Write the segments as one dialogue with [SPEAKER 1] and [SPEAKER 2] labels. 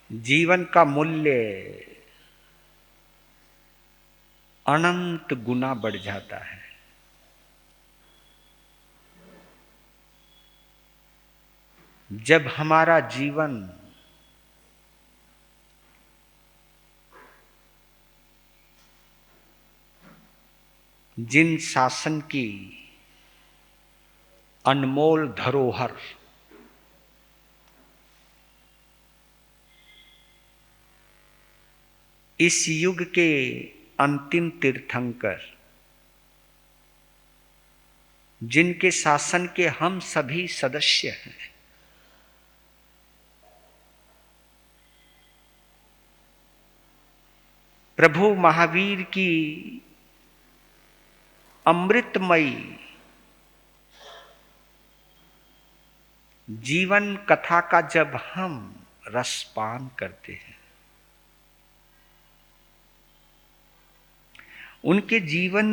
[SPEAKER 1] जीवन का मूल्य अनंत गुना बढ़ जाता है। जब हमारा जीवन जिन शासन की अनमोल धरोहर इस युग के अंतिम तीर्थंकर, जिनके शासन के हम सभी सदस्य हैं, प्रभु महावीर की अमृतमयी जीवन कथा का जब हम रसपान करते हैं, उनके जीवन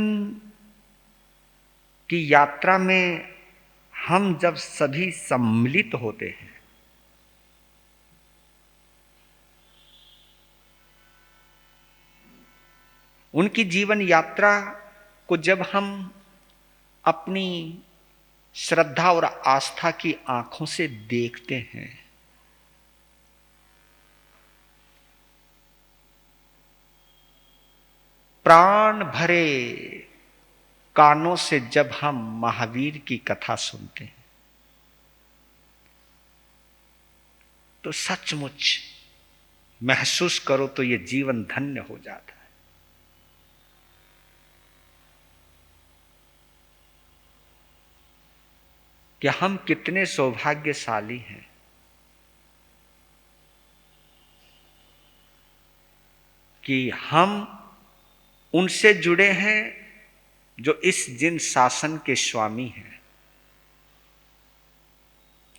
[SPEAKER 1] की यात्रा में हम जब सभी सम्मिलित होते हैं, उनकी जीवन यात्रा को जब हम अपनी श्रद्धा और आस्था की आंखों से देखते हैं, प्राण भरे कानों से जब हम महावीर की कथा सुनते हैं, तो सचमुच महसूस करो तो ये जीवन धन्य हो जाता है। कि हम कितने सौभाग्यशाली हैं कि हम उनसे जुड़े हैं जो इस जिन शासन के स्वामी हैं।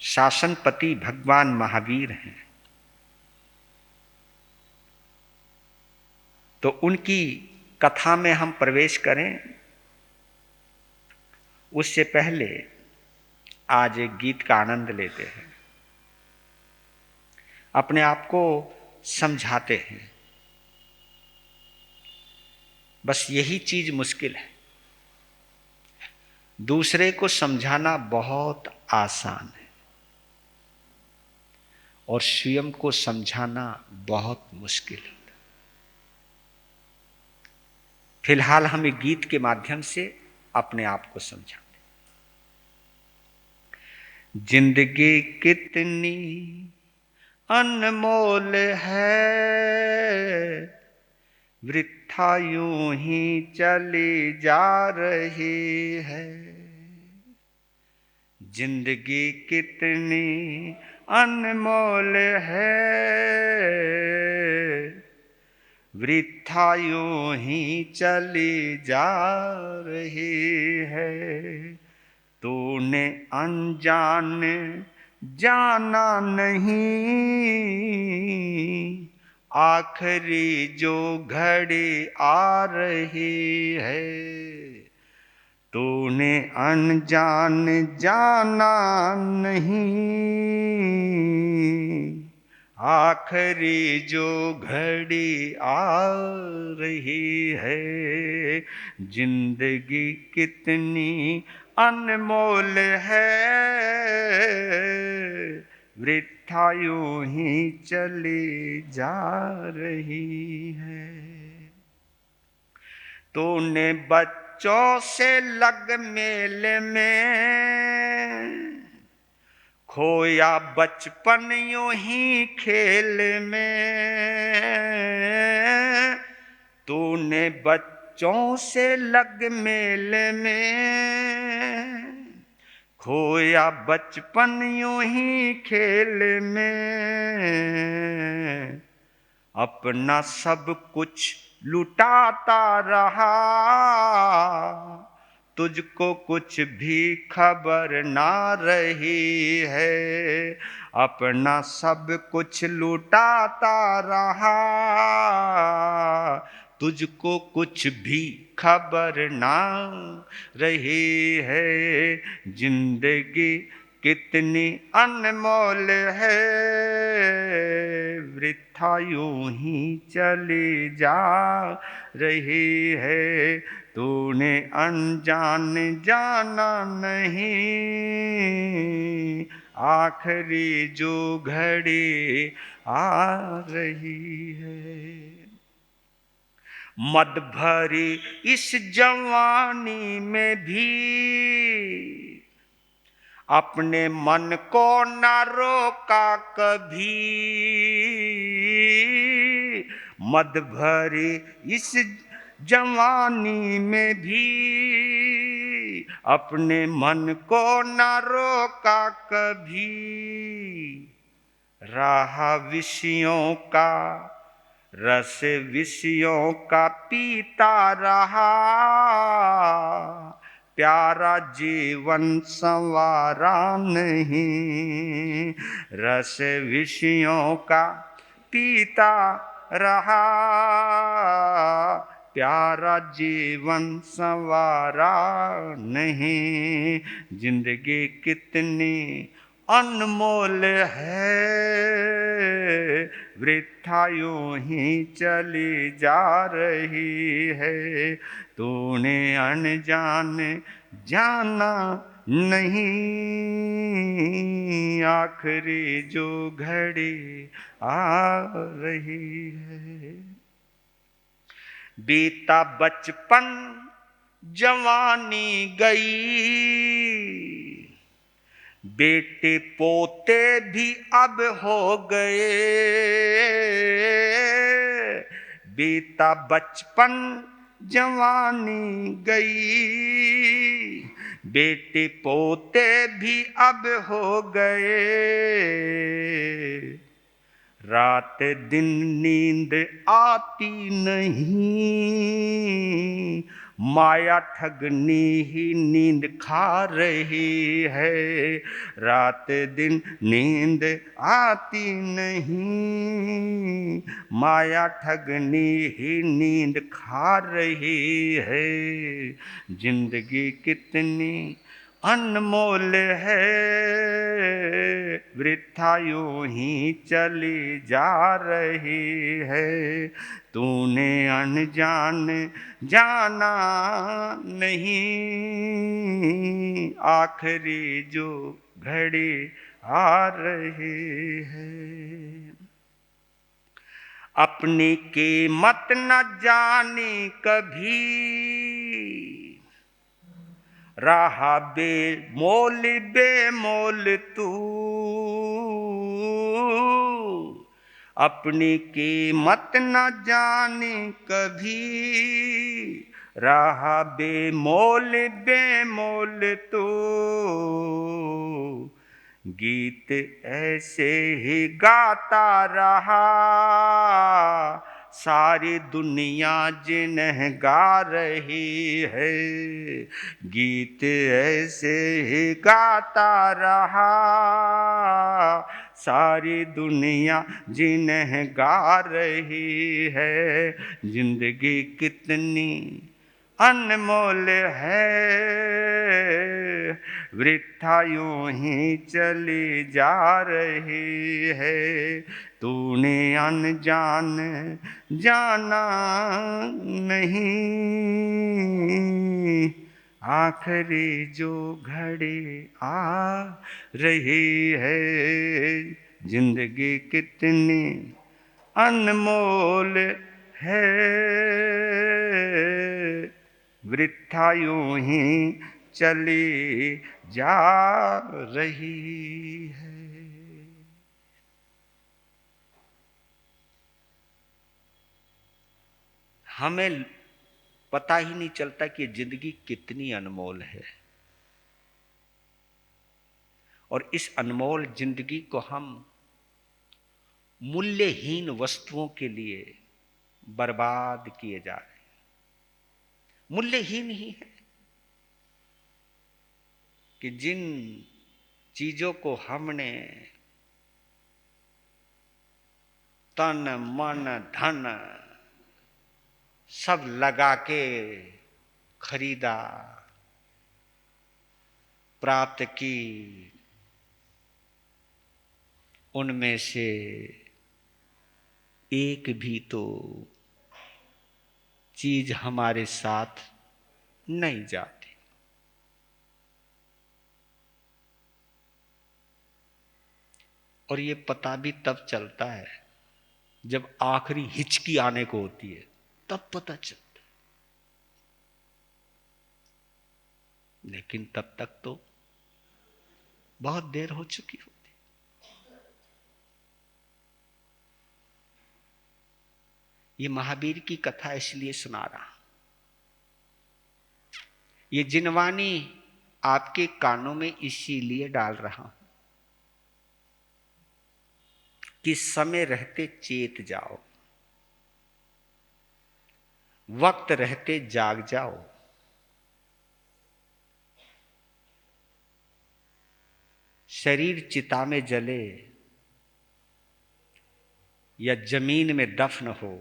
[SPEAKER 1] शासनपति भगवान महावीर हैं। तो उनकी कथा में हम प्रवेश करें, उससे पहले आज एक गीत का आनंद लेते हैं, अपने आप को समझाते हैं। बस यही चीज मुश्किल है, दूसरे को समझाना बहुत आसान है और स्वयं को समझाना बहुत मुश्किल है। फिलहाल हम एक गीत के माध्यम से अपने आप को समझाते। जिंदगी कितनी अनमोल है, वृथा यूं ही चली जा रही है। जिंदगी कितनी अनमोल है, वृथा यूं ही चली जा रही है। तूने अनजान जाना नहीं, आखिरी जो घड़ी आ रही है। तूने अनजान जाना नहीं, आखिरी जो घड़ी आ रही है। जिंदगी कितनी अनमोल है, वृथा यूं ही चली जा रही है। तूने बच्चों से लग मेल में, खोया बचपन यूं ही खेल में। तूने बच्चों से लग मेल में, खोया बचपन यूं ही खेल में। अपना सब कुछ लुटाता रहा, तुझको कुछ भी खबर ना रही है। अपना सब कुछ लुटाता रहा, तुझको कुछ भी खबर ना रही है। जिंदगी कितनी अनमोल है, वृथा यूं ही चले जा रही है, तूने अनजान जाना नहीं, आखिरी जो घड़ी आ रही है। मद भरी इस जवानी में भी अपने मन को न रोका कभी, मद भरी इस जवानी में भी अपने मन को न रोका कभी, रहा विषयों का रस विषयों का पीता रहा, प्यारा जीवन संवारा नहीं, रस विषयों का पीता रहा, प्यारा जीवन संवारा नहीं। जिंदगी कितनी अनमोल है, वृथा यूं ही चली जा रही है, तूने अनजान जाना नहीं, आखिरी जो घड़ी आ रही है। बीता बचपन जवानी गई, बेटे पोते भी अब हो गए, बीता बचपन जवानी गई, बेटे पोते भी अब हो गए, रात दिन नींद आती नहीं, माया ठगनी ही नींद खा रही है, रात दिन नींद आती नहीं, माया ठगनी ही नींद खा रही है। जिंदगी कितनी अनमोल है, वृथा यूं ही चली जा रही है, तूने अनजान जाना नहीं, आखिरी जो घड़ी आ रही है। अपनी कीमत न जानी कभी, रहा बेमोल बेमोल तू, अपनी कीमत न जानी कभी, रहा बेमोल बेमोल तू, गीत ऐसे ही गाता रहा, सारी दुनिया जिन्हें गा रही है, गीत ऐसे ही गाता रहा, सारी दुनिया जिन्हें गा रही है। जिंदगी कितनी अनमोल है, वृथा यूं ही चली जा रही है, तूने अनजान जाना नहीं, आखिरी जो घड़ी आ रही है। जिंदगी कितनी अनमोल है, वृथा यूं ही चली जा रही है। हमें पता ही नहीं चलता कि जिंदगी कितनी अनमोल है, और इस अनमोल जिंदगी को हम मूल्यहीन वस्तुओं के लिए बर्बाद किए जा रहे हैं। मूल्यहीन ही है कि जिन चीजों को हमने तन मन धन सब लगा के खरीदा, प्राप्त की, उनमें से एक भी तो चीज हमारे साथ नहीं जाती। और ये पता भी तब चलता है जब आखिरी हिचकी आने को होती है, तब पता चलता है। लेकिन तब तक तो बहुत देर हो चुकी होती। ये महावीर की कथा इसलिए सुना रहा, ये जिनवानी आपके कानों में इसीलिए डाल रहा हूं कि समय रहते चेत जाओ, वक्त रहते जाग जाओ। शरीर चिता में जले या जमीन में दफन हो,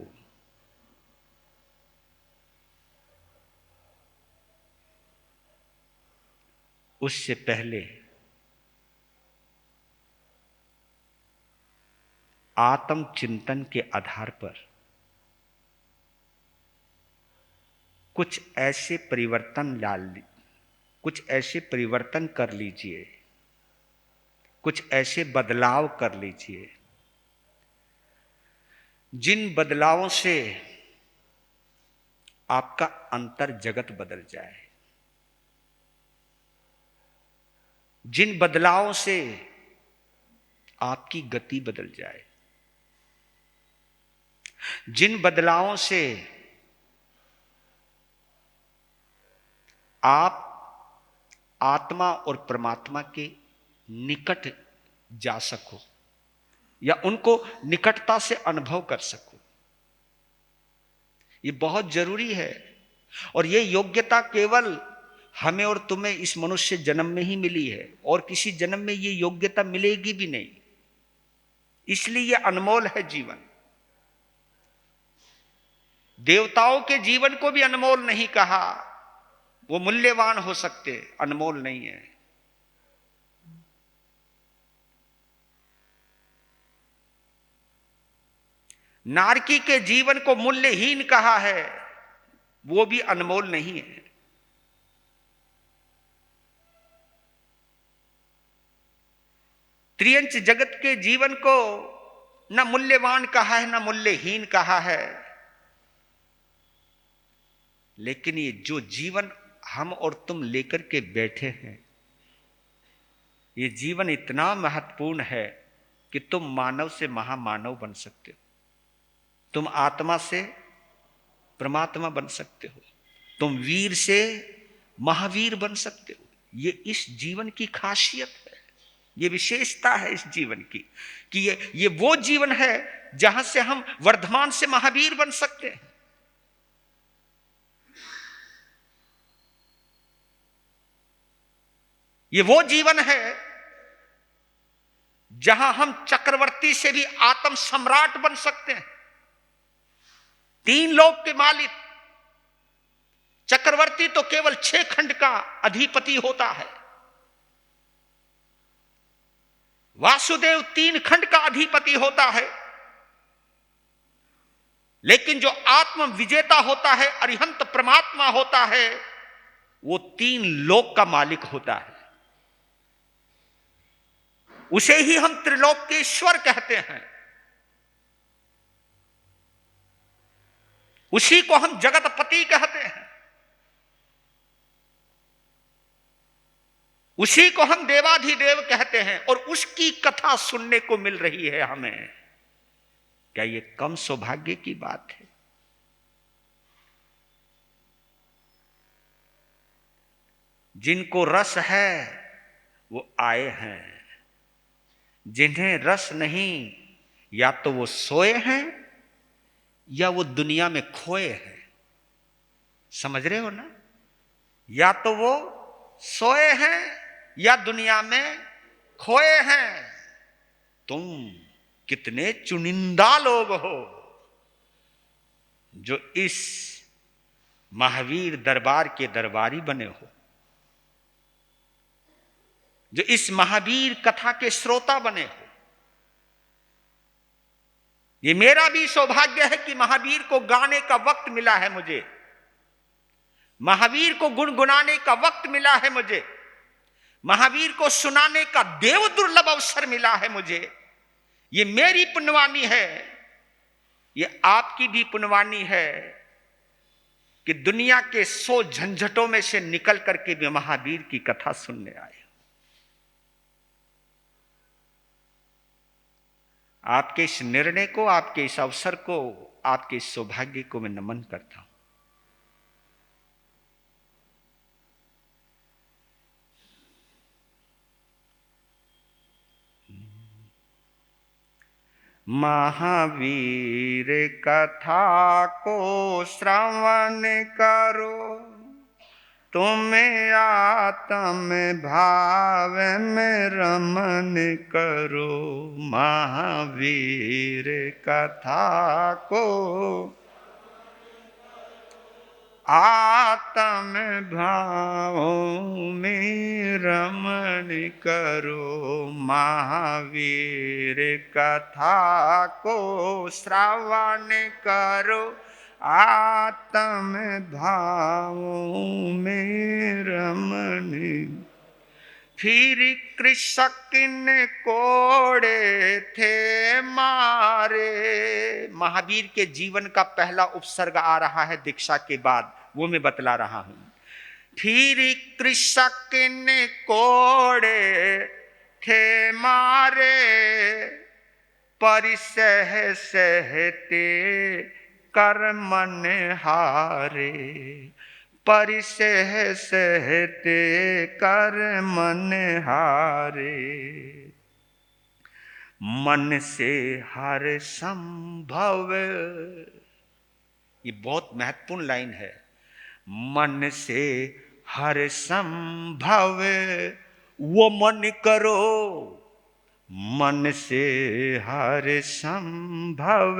[SPEAKER 1] उससे पहले आत्म चिंतन के आधार पर कुछ ऐसे परिवर्तन कर लीजिए, कुछ ऐसे बदलाव कर लीजिए जिन बदलावों से आपका अंतर जगत बदल जाए, जिन बदलावों से आपकी गति बदल जाए, जिन बदलावों से आप आत्मा और परमात्मा के निकट जा सको या उनको निकटता से अनुभव कर सको। ये बहुत जरूरी है। और ये योग्यता केवल हमें और तुम्हें इस मनुष्य जन्म में ही मिली है, और किसी जन्म में ये योग्यता मिलेगी भी नहीं। इसलिए ये अनमोल है जीवन। देवताओं के जीवन को भी अनमोल नहीं कहा, वो मूल्यवान हो सकते, अनमोल नहीं है। नारकी के जीवन को मूल्यहीन कहा है, वो भी अनमोल नहीं है। त्रियंच जगत के जीवन को न मूल्यवान कहा है, न मूल्यहीन कहा है। लेकिन ये जो जीवन हम और तुम लेकर के बैठे हैं, ये जीवन इतना महत्वपूर्ण है कि तुम मानव से महामानव बन सकते हो, तुम आत्मा से परमात्मा बन सकते हो, तुम वीर से महावीर बन सकते हो। ये इस जीवन की खासियत है, ये विशेषता है इस जीवन की कि ये वो जीवन है जहां से हम वर्धमान से महावीर बन सकते हैं। ये वो जीवन है जहां हम चक्रवर्ती से भी आत्म सम्राट बन सकते हैं, तीन लोक के मालिक। चक्रवर्ती तो केवल 6 खंड का अधिपति होता है, वासुदेव 3 खंड का अधिपति होता है। लेकिन जो आत्म विजेता होता है, अरिहंत परमात्मा होता है, वो 3 लोक का मालिक होता है। उसे ही हम त्रिलोकेश्वर कहते हैं, उसी को हम जगतपति कहते हैं, उसी को हम देवाधिदेव कहते हैं। और उसकी कथा सुनने को मिल रही है हमें। क्या ये कम सौभाग्य की बात है? जिनको रस है वो आए हैं, जिन्हें रस नहीं, या तो वो सोए हैं या वो दुनिया में खोए हैं। समझ रहे हो ना? या तो वो सोए हैं या दुनिया में खोए हैं। तुम कितने चुनिंदा लोग हो जो इस महावीर दरबार के दरबारी बने हो, जो इस महावीर कथा के श्रोता बने हो। ये मेरा भी सौभाग्य है कि महावीर को गाने का वक्त मिला है मुझे, महावीर को गुनगुनाने का वक्त मिला है मुझे, महावीर को सुनाने का देव दुर्लभ अवसर मिला है मुझे। ये मेरी पुण्यवानी है, ये आपकी भी पुण्यवानी है कि दुनिया के 100 झंझटों में से निकल करके भी महावीर की कथा सुनने आए। आपके इस निर्णय को, आपके इस अवसर को, आपके इस सौभाग्य को मैं नमन करता हूं। महावीर कथा को श्रवण करो, तुम्हें आत्म भाव में रमन करो। महावीर कथा को आत्म भाव में रमन करो। महावीर कथा को श्रवण करो, आत्म भाव में रमन। फिर कृषक ने कोड़े थे मारे। महावीर के जीवन का पहला उपसर्ग आ रहा है दीक्षा के बाद, वो मैं बतला रहा हूं। फिर कृषक ने कोड़े थे मारे, परिसह सहते कर मन हारे। परिसह सहते कर मन हारे। मन से हर संभव, ये बहुत महत्वपूर्ण लाइन है। मन से हर संभव वो मन करो। मन से हर संभव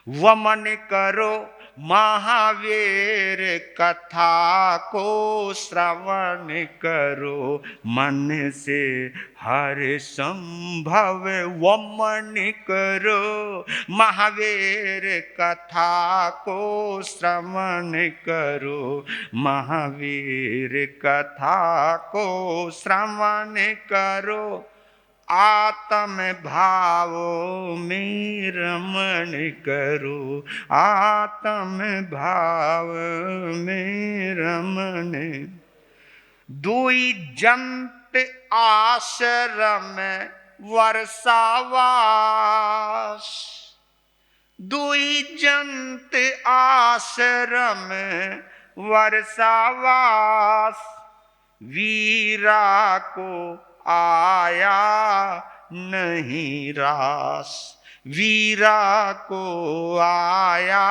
[SPEAKER 1] वो मन करो। महावीर कथा को श्रवण करो। मन से हर संभव वो मन करो। महावीर कथा को श्रवण करो। महावीर कथा को श्रवण करो। आत्म भाव में रमण करो। आत्म भाव में रमण। दुई जंत आश्रम वर्षावास। दुई जंत आश्रम वर्षावास। वीरा को आया नहीं रास। वीरा को आया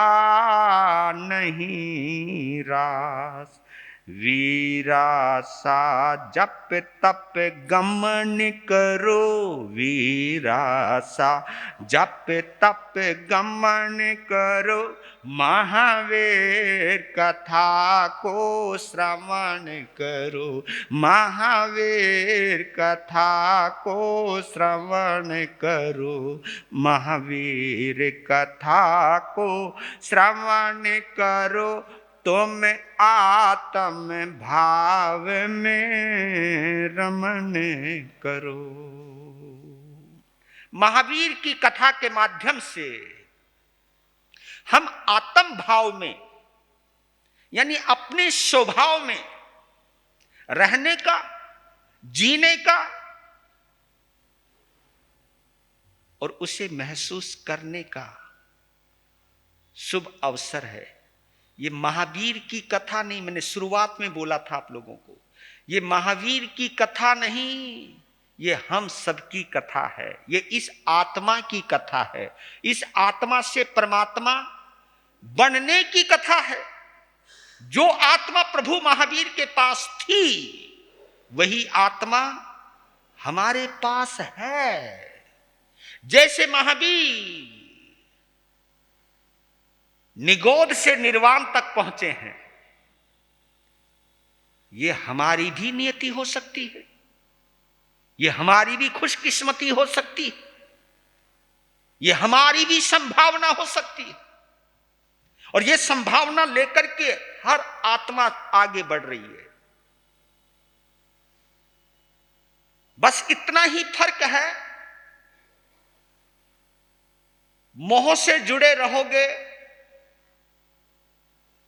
[SPEAKER 1] नहीं रास। वीरा सा जप तप गमन करो। वीरा सा जप तप गमन करो। महावीर कथा को श्रवण करो। महावीर कथा को श्रवण करो। महावीर कथा को श्रवण करो। तुम आत्म भाव में रमण करो। महावीर की कथा के माध्यम से हम आत्म भाव में, यानी अपने स्वभाव में रहने का, जीने का और उसे महसूस करने का शुभ अवसर है। ये महावीर की कथा नहीं, मैंने शुरुआत में बोला था आप लोगों को, ये महावीर की कथा नहीं, ये हम सबकी कथा है। ये इस आत्मा की कथा है। इस आत्मा से परमात्मा बनने की कथा है। जो आत्मा प्रभु महावीर के पास थी, वही आत्मा हमारे पास है। जैसे महावीर निगोद से निर्वाण तक पहुंचे हैं, ये हमारी भी नियति हो सकती है, ये हमारी भी खुशकिस्मती हो सकती है, ये हमारी भी संभावना हो सकती है, और ये संभावना लेकर के हर आत्मा आगे बढ़ रही है। बस इतना ही फर्क है, मोह से जुड़े रहोगे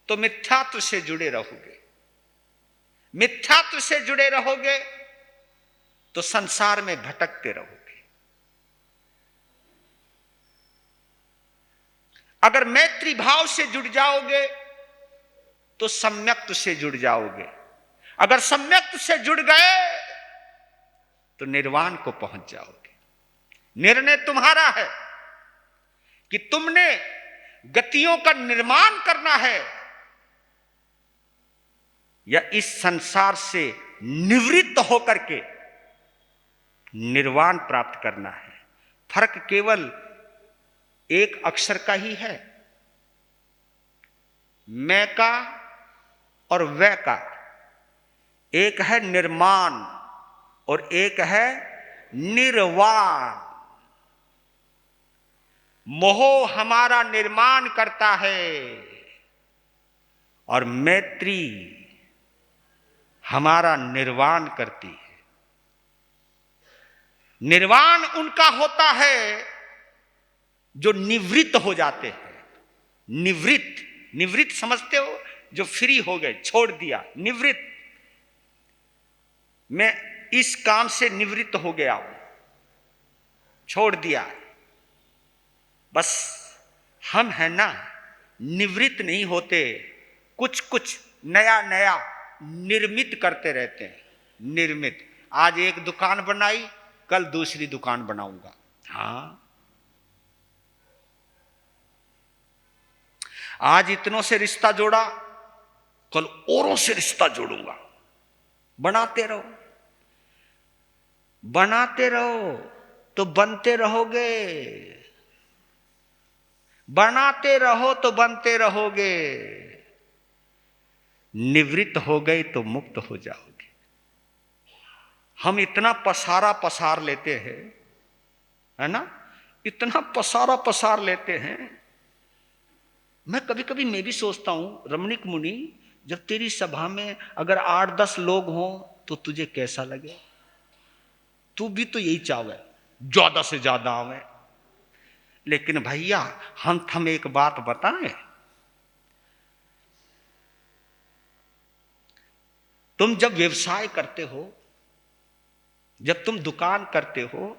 [SPEAKER 1] तो मिथ्यात्व से जुड़े रहोगे, मिथ्यात्व से जुड़े रहोगे तो संसार में भटकते रहोगे। अगर मैत्री भाव से जुड़ जाओगे तो सम्यक्त्व से जुड़ जाओगे, अगर सम्यक्त्व से जुड़ गए तो निर्वाण को पहुंच जाओगे। निर्णय तुम्हारा है कि तुमने गतियों का निर्माण करना है या इस संसार से निवृत्त होकर के निर्वाण प्राप्त करना है। फर्क केवल एक अक्षर का ही है, मैं का और वह का। एक है निर्माण और एक है निर्वाण। मोह हमारा निर्माण करता है और मैत्री हमारा निर्वाण करती है। निर्वाण उनका होता है जो निवृत्त हो जाते हैं। निवृत्त, निवृत्त समझते हो, जो फ्री हो गए, छोड़ दिया, निवृत्त। मैं इस काम से निवृत्त हो गया हूं, छोड़ दिया। बस हम है ना, निवृत्त नहीं होते, कुछ कुछ नया नया निर्मित करते रहते हैं। निर्मित, आज एक दुकान बनाई, कल दूसरी दुकान बनाऊंगा। हाँ, आज इतनों से रिश्ता जोड़ा, कल औरों से रिश्ता जोड़ूंगा। बनाते रहो, बनाते रहो तो बनते रहोगे, बनाते रहो तो बनते रहोगे। निवृत्त हो गए तो मुक्त हो जाओगे। हम इतना पसारा पसार लेते हैं, है ना, इतना पसारा पसार लेते हैं। मैं कभी कभी मैं भी सोचता हूं, रमणीक मुनि, जब तेरी सभा में अगर 8-10 लोग हों तो तुझे कैसा लगे? तू भी तो यही चाहे, ज्यादा से ज्यादा आवे। लेकिन भैया हम एक बात बताएं, तुम जब व्यवसाय करते हो, जब तुम दुकान करते हो,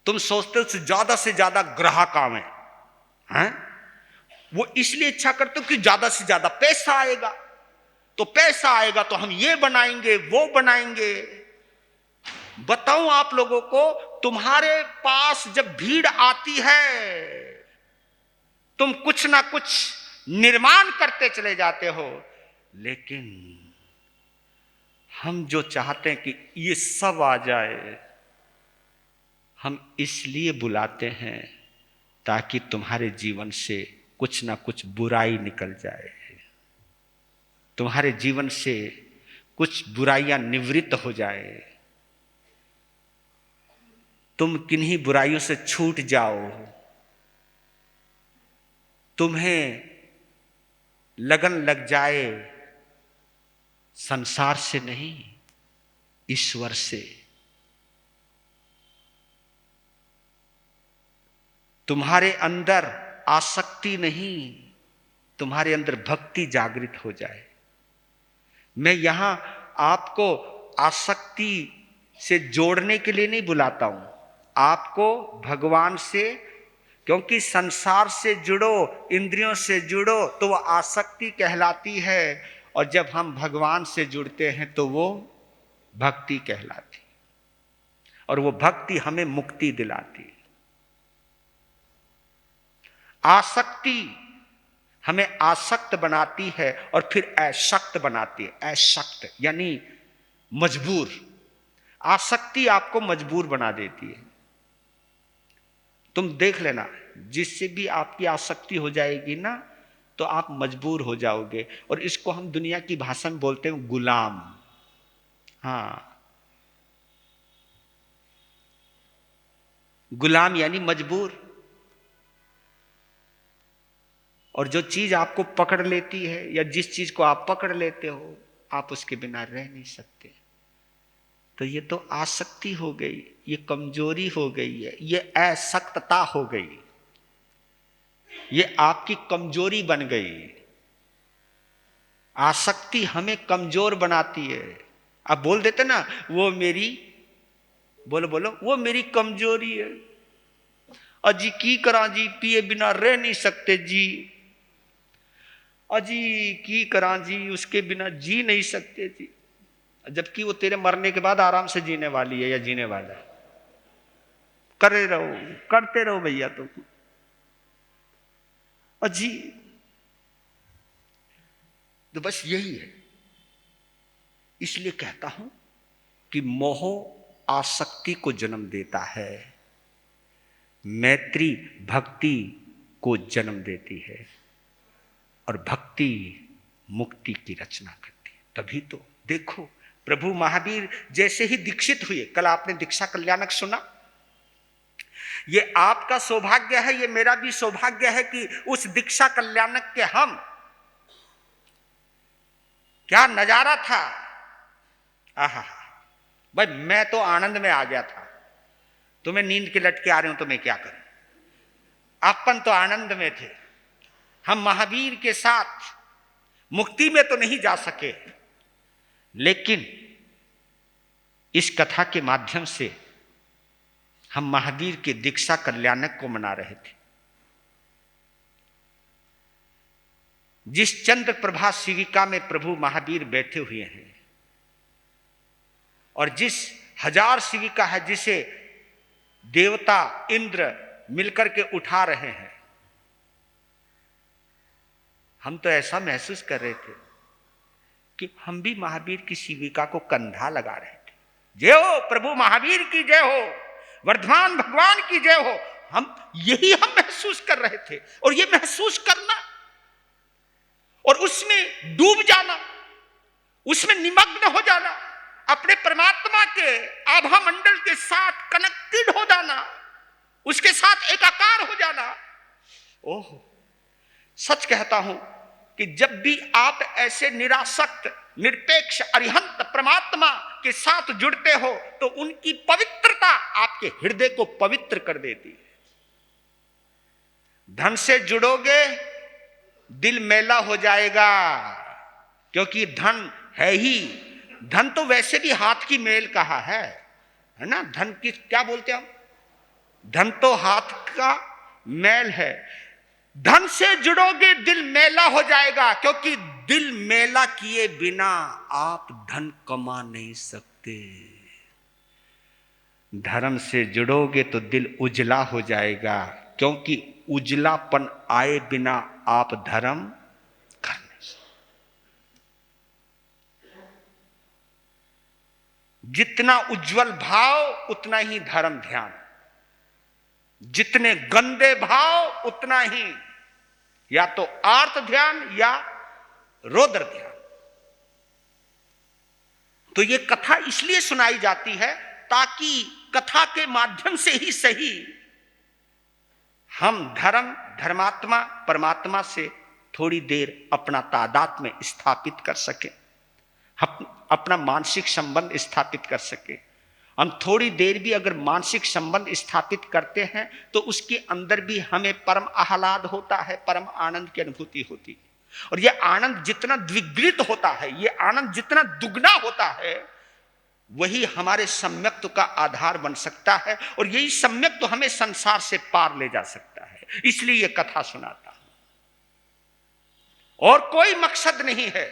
[SPEAKER 1] तुम सोचते हो से ज्यादा ग्राहक आवे, हैं? वो इसलिए इच्छा करते हो कि ज्यादा से ज्यादा पैसा आएगा, तो पैसा आएगा तो हम ये बनाएंगे वो बनाएंगे। बताऊं आप लोगों को, तुम्हारे पास जब भीड़ आती है, तुम कुछ ना कुछ निर्माण करते चले जाते हो। लेकिन हम जो चाहते हैं कि ये सब आ जाए, हम इसलिए बुलाते हैं ताकि तुम्हारे जीवन से कुछ ना कुछ बुराई निकल जाए, तुम्हारे जीवन से कुछ बुराइयां निवृत्त हो जाए, तुम किन्हीं बुराइयों से छूट जाओ, तुम्हें लगन लग जाए संसार से नहीं, ईश्वर से। तुम्हारे अंदर आसक्ति नहीं, तुम्हारे अंदर भक्ति जागृत हो जाए। मैं यहां आपको आसक्ति से जोड़ने के लिए नहीं बुलाता हूं, आपको भगवान से, क्योंकि संसार से जुड़ो, इंद्रियों से जुड़ो तो वह आसक्ति कहलाती है, और जब हम भगवान से जुड़ते हैं तो वो भक्ति कहलाती, और वो भक्ति हमें मुक्ति दिलाती। आसक्ति हमें आसक्त बनाती है और फिर अशक्त बनाती है। अशक्त यानी मजबूर, आसक्ति आपको मजबूर बना देती है। तुम देख लेना, जिससे भी आपकी आसक्ति हो जाएगी ना, तो आप मजबूर हो जाओगे, और इसको हम दुनिया की भाषा में बोलते हैं गुलाम। हाँ, गुलाम यानी मजबूर। और जो चीज आपको पकड़ लेती है या जिस चीज को आप पकड़ लेते हो, आप उसके बिना रह नहीं सकते। तो ये तो आसक्ति हो गई, ये कमजोरी हो गई है, ये असक्तता हो गई, ये आपकी कमजोरी बन गई। आसक्ति हमें कमजोर बनाती है। आप बोल देते ना, वो मेरी, बोलो बोलो, वो मेरी कमजोरी है। अजी की करा जी, पिए बिना रह नहीं सकते जी। अजी की करा जी, उसके बिना जी नहीं सकते जी। जबकि वो तेरे मरने के बाद आराम से जीने वाली है या जीने वाला है। करे रहो, करते रहो भैया। तो अजी, तो बस यही है। इसलिए कहता हूं कि मोह आसक्ति को जन्म देता है, मैत्री भक्ति को जन्म देती है, और भक्ति मुक्ति की रचना करती है। तभी तो देखो, प्रभु महावीर जैसे ही दीक्षित हुए, कल आपने दीक्षा कल्याणक सुना, ये आपका सौभाग्य है, ये मेरा भी सौभाग्य है कि उस दीक्षा कल्याणक के हम, क्या नजारा था। आहा भाई, मैं तो आनंद में आ गया था। तुम्हें नींद के लटके आ रहे हो तो मैं क्या करूं। अपन तो आनंद में थे। हम महावीर के साथ मुक्ति में तो नहीं जा सके, लेकिन इस कथा के माध्यम से हम महावीर के दीक्षा कल्याणक को मना रहे थे। जिस चंद्र प्रभा शिविका में प्रभु महावीर बैठे हुए हैं, और जिस हजार शिविका है जिसे देवता इंद्र मिलकर के उठा रहे हैं, हम तो ऐसा महसूस कर रहे थे कि हम भी महावीर की शिविका को कंधा लगा रहे थे। जय हो प्रभु महावीर की जय हो, वर्धमान भगवान की जय हो। हम यही महसूस कर रहे थे। और ये महसूस करना और उसमें डूब जाना, उसमें निमग्न हो जाना, अपने परमात्मा के आभा मंडल के साथ कनेक्टेड हो जाना, उसके साथ एकाकार हो जाना। ओह, सच कहता हूं कि जब भी आप ऐसे निरासक्त, निरपेक्ष, अरिहंत परमात्मा के साथ जुड़ते हो तो उनकी पवित्रता आपके हृदय को पवित्र कर देती है। धन से जुड़ोगे, दिल मैला हो जाएगा, क्योंकि धन है ही, धन तो वैसे भी हाथ की मेल कहा है ना। धन की क्या बोलते हैं हम, धन तो हाथ का मैल है। धन से जुड़ोगे, दिल मैला हो जाएगा, क्योंकि दिल मैला किए बिना आप धन कमा नहीं सकते। धर्म से जुड़ोगे तो दिल उजला हो जाएगा, क्योंकि उजलापन आए बिना आप धर्म कर नहीं सकते। जितना उज्जवल भाव उतना ही धर्म ध्यान, जितने गंदे भाव उतना ही या तो आर्त ध्यान या रौद्र ध्यान। तो ये कथा इसलिए सुनाई जाती है ताकि कथा के माध्यम से ही सही हम धर्म, धर्मात्मा, परमात्मा से थोड़ी देर अपना तादात्म्य स्थापित कर सके, अपना मानसिक संबंध स्थापित कर सके। हम थोड़ी देर भी अगर मानसिक संबंध स्थापित करते हैं तो उसके अंदर भी हमें परम आह्लाद होता है, परम आनंद की अनुभूति होती है। और यह आनंद जितना द्विगुणित होता है, यह आनंद जितना दुगना होता है, वही हमारे सम्यक्त्व का आधार बन सकता है, और यही सम्यक्त्व हमें संसार से पार ले जा सकता है। इसलिए यह कथा सुनाता हूं, और कोई मकसद नहीं है।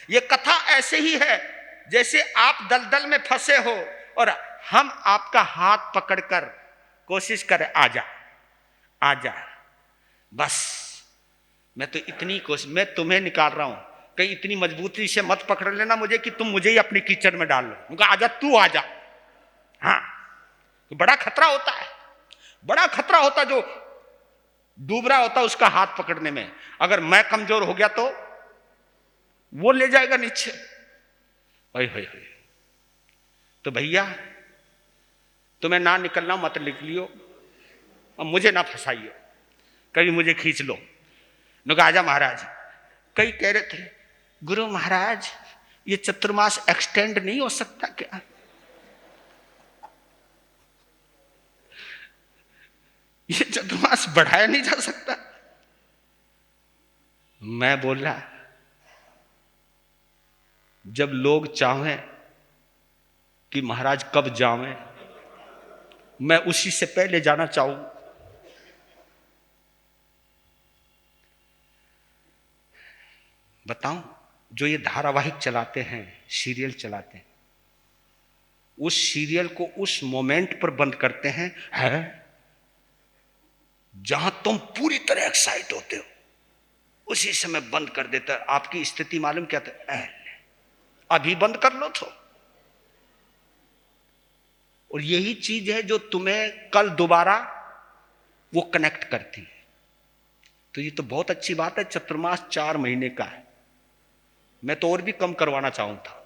[SPEAKER 1] यह कथा ऐसे ही है जैसे आप दलदल में फंसे हो और हम आपका हाथ पकड़कर कोशिश करें, आजा आजा, बस मैं तो इतनी कोशिश, मैं तुम्हें निकाल रहा हूं, कहीं इतनी मजबूती से मत पकड़ लेना मुझे कि तुम मुझे ही अपनी कीचड़ में डाल लो। उनका आजा, तू आजा। हाँ, तो बड़ा खतरा होता है, बड़ा खतरा होता है जो डूब रहा होता है उसका हाथ पकड़ने में। अगर मैं कमजोर हो गया तो वो ले जाएगा नीचे। ओए होए होए। तो भैया तुम्हें ना निकलना मत लिख लियो, अब मुझे ना फंसाइए, कभी मुझे खींच लो। न कहा आजा महाराज। कई कह रहे थे गुरु महाराज ये चतुर्मास एक्सटेंड नहीं हो सकता क्या? ये चतुर्मास बढ़ाया नहीं जा सकता? मैं बोला जब लोग चाहें कि महाराज कब जावें, मैं उसी से पहले जाना चाहूं। बताऊं, जो ये धारावाहिक चलाते हैं, सीरियल चलाते हैं, उस सीरियल को उस मोमेंट पर बंद करते हैं है जहां तुम पूरी तरह एक्साइट होते हो, उसी समय बंद कर देता है। आपकी स्थिति मालूम क्या था? अभी बंद कर लो तो। और यही चीज है जो तुम्हें कल दोबारा वो कनेक्ट करती है। तो ये तो बहुत अच्छी बात है। चतुर्मास 4 महीने का है, मैं तो और भी कम करवाना चाहूं था।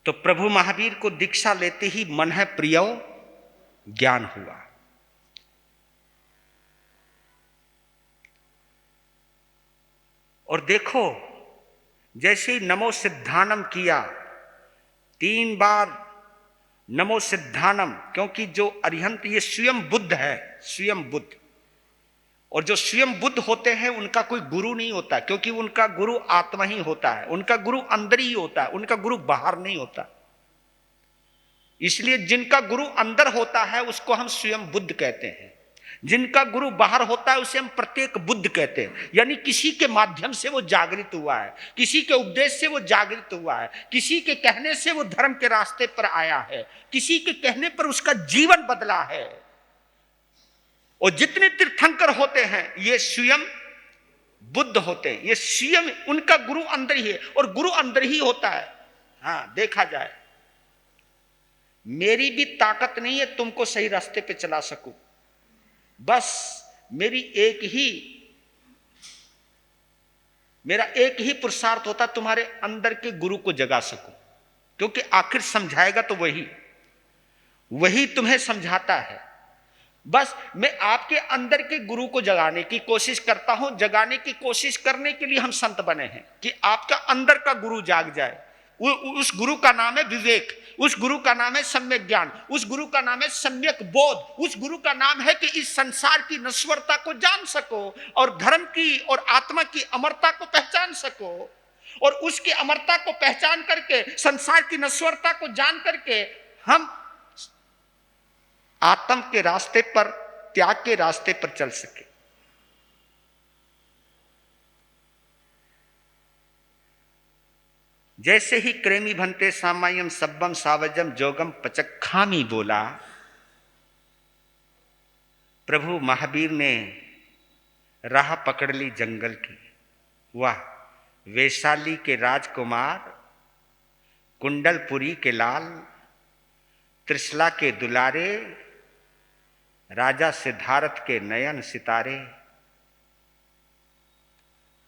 [SPEAKER 1] तो प्रभु महावीर को दीक्षा लेते ही मन है प्रियो ज्ञान हुआ। और देखो जैसे ही नमो सिद्धानम किया, 3 बार नमो सिद्धानम, क्योंकि जो अरिहंत ये स्वयं बुद्ध है, स्वयं बुद्ध। और जो स्वयं बुद्ध होते हैं उनका कोई गुरु नहीं होता, क्योंकि उनका गुरु आत्मा ही होता है, उनका गुरु अंदर ही होता है, उनका गुरु बाहर नहीं होता। इसलिए जिनका गुरु अंदर होता है उसको हम स्वयं बुद्ध कहते हैं, जिनका गुरु बाहर होता है उसे हम प्रत्येक बुद्ध कहते हैं। यानी किसी के माध्यम से वो जागृत हुआ है, किसी के उपदेश से वो जागृत हुआ है, किसी के कहने से वो धर्म के रास्ते पर आया है, किसी के कहने पर उसका जीवन बदला है। और जितने तीर्थंकर होते हैं ये स्वयं बुद्ध होते हैं, ये स्वयं उनका गुरु अंदर ही है, और गुरु अंदर ही होता है। हाँ, देखा जाए मेरी भी ताकत नहीं है तुमको सही रास्ते पे चला सकूं, बस मेरा एक ही पुरुषार्थ होता, तुम्हारे अंदर के गुरु को जगा सकूं। क्योंकि आखिर समझाएगा तो वही तुम्हें समझाता है। बस मैं आपके अंदर के गुरु को जगाने की कोशिश करता हूं। जगाने की कोशिश करने के लिए हम संत बने हैं कि आपका अंदर का गुरु जाग जाए। उस गुरु का नाम है विवेक, उस गुरु का नाम है सम्यक ज्ञान, उस गुरु का नाम है सम्यक बोध, उस गुरु का नाम है कि इस संसार की नश्वरता को जान सको और धर्म की और आत्मा की अमरता को पहचान सको। और उसकी अमरता को पहचान करके, संसार की नश्वरता को जान करके हम आत्म के रास्ते पर, त्याग के रास्ते पर चल सके। जैसे ही क्रेमी भंते सामायम सब्बम सावजम जोगम पचखामी बोला, प्रभु महावीर ने राह पकड़ ली जंगल की। वाह, वैशाली के राजकुमार, कुंडलपुरी के लाल, त्रिशला के दुलारे, राजा सिद्धार्थ के नयन सितारे,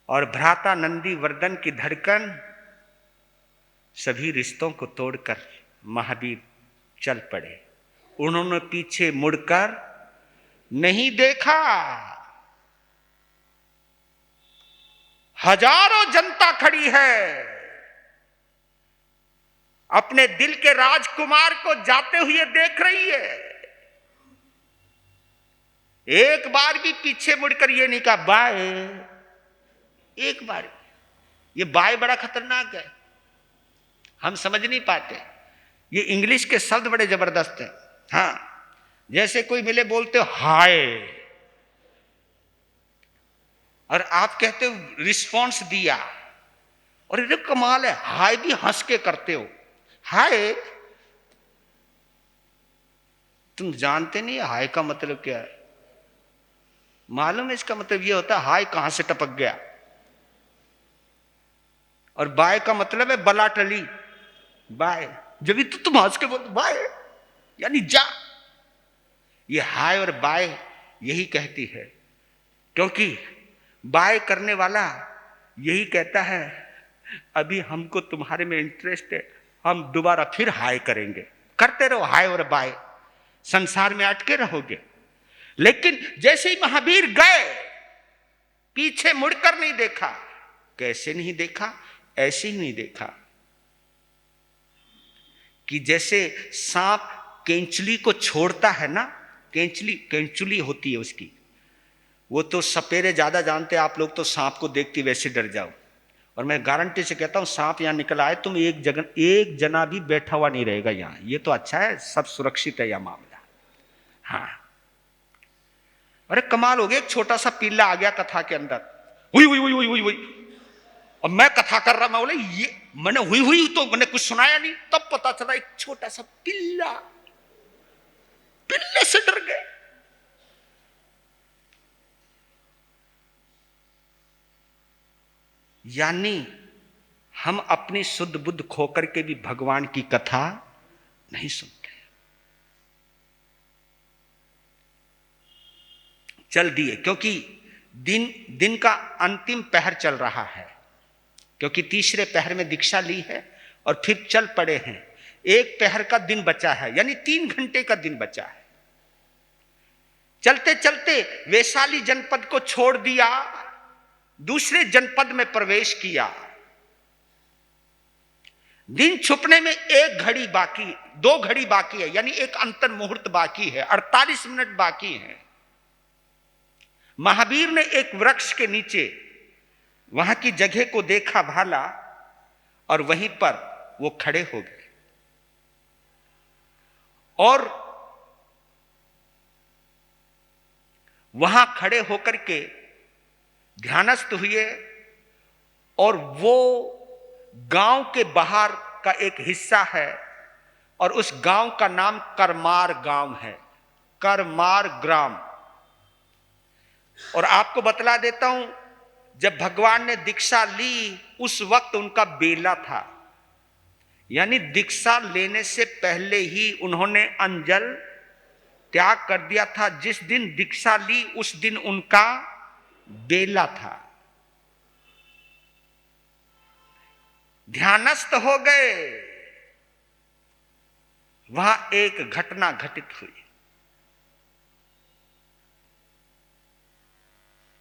[SPEAKER 1] और भ्राता नंदी वर्धन की धड़कन, सभी रिश्तों को तोड़कर महावीर चल पड़े। उन्होंने पीछे मुड़कर नहीं देखा। हजारों जनता खड़ी है, अपने दिल के राजकुमार को जाते हुए देख रही है। एक बार भी पीछे मुड़कर ये नहीं कहा बाय। एक बार, ये बाय बड़ा खतरनाक है, हम समझ नहीं पाते। ये इंग्लिश के शब्द बड़े जबरदस्त हैं। हाँ, जैसे कोई मिले बोलते हो हाय, और आप कहते हो रिस्पॉन्स दिया, और ये कमाल है, हाय भी हंस के करते हो। हाय, तुम जानते नहीं हाय का मतलब क्या है? मालूम है इसका मतलब ये होता है हाय कहां से टपक गया। और बाय का मतलब है बला टली, बाय। जब भी तो तुम हंस के बोलते बाय यानी जा। ये हाय और बाय यही कहती है, क्योंकि बाय करने वाला यही कहता है अभी हमको तुम्हारे में इंटरेस्ट है, हम दोबारा फिर हाय करेंगे। करते रहो हाय और बाय, संसार में अटके रहोगे। लेकिन जैसे ही महावीर गए, पीछे मुड़कर नहीं देखा। कैसे नहीं देखा? ऐसे ही नहीं देखा कि जैसे सांप केंचुली को छोड़ता है ना, केंचुली होती है उसकी, वो तो सपेरे ज्यादा जानते हैं, आप लोग तो सांप को देखते वैसे डर जाओ। और मैं गारंटी से कहता हूं सांप यहां निकल आए, तुम एक जना भी बैठा हुआ नहीं रहेगा यहां। ये तो अच्छा है, सब सुरक्षित है यह मामला। हाँ, अरे कमाल हो गया, एक छोटा सा पिल्ला आ गया कथा के अंदर, हुई हुई हुई हुई हुई हुई। और मैं कथा कर रहा, मैं बोले ये मैंने हुई हुई तो मैंने कुछ सुनाया नहीं, तब पता चला एक छोटा सा पिल्ला, पिल्ले से डर गए। यानी हम अपनी शुद्ध बुद्ध खोकर के भी भगवान की कथा नहीं सुनते। चल दिए, क्योंकि दिन का अंतिम पहर चल रहा है, क्योंकि तीसरे पहर में दीक्षा ली है और फिर चल पड़े हैं। एक पहर का दिन बचा है, यानी 3 घंटे का दिन बचा है। चलते चलते वैशाली जनपद को छोड़ दिया, दूसरे जनपद में प्रवेश किया। दिन छुपने में 1 घड़ी बाकी, 2 घड़ी बाकी है, यानी एक अंतर मुहूर्त बाकी है, 48 मिनट बाकी है। महावीर ने एक वृक्ष के नीचे वहां की जगह को देखा भाला, और वहीं पर वो खड़े हो गए और वहां खड़े होकर के ध्यानस्थ हुए। और वो गांव के बाहर का एक हिस्सा है, और उस गांव का नाम करमार गांव है, करमार ग्राम। और आपको बतला देता हूं, जब भगवान ने दीक्षा ली उस वक्त उनका बेला था, यानी दीक्षा लेने से पहले ही उन्होंने अंजल त्याग कर दिया था। जिस दिन दीक्षा ली उस दिन उनका बेला था। ध्यानस्थ हो गए। वहां एक घटना घटित हुई।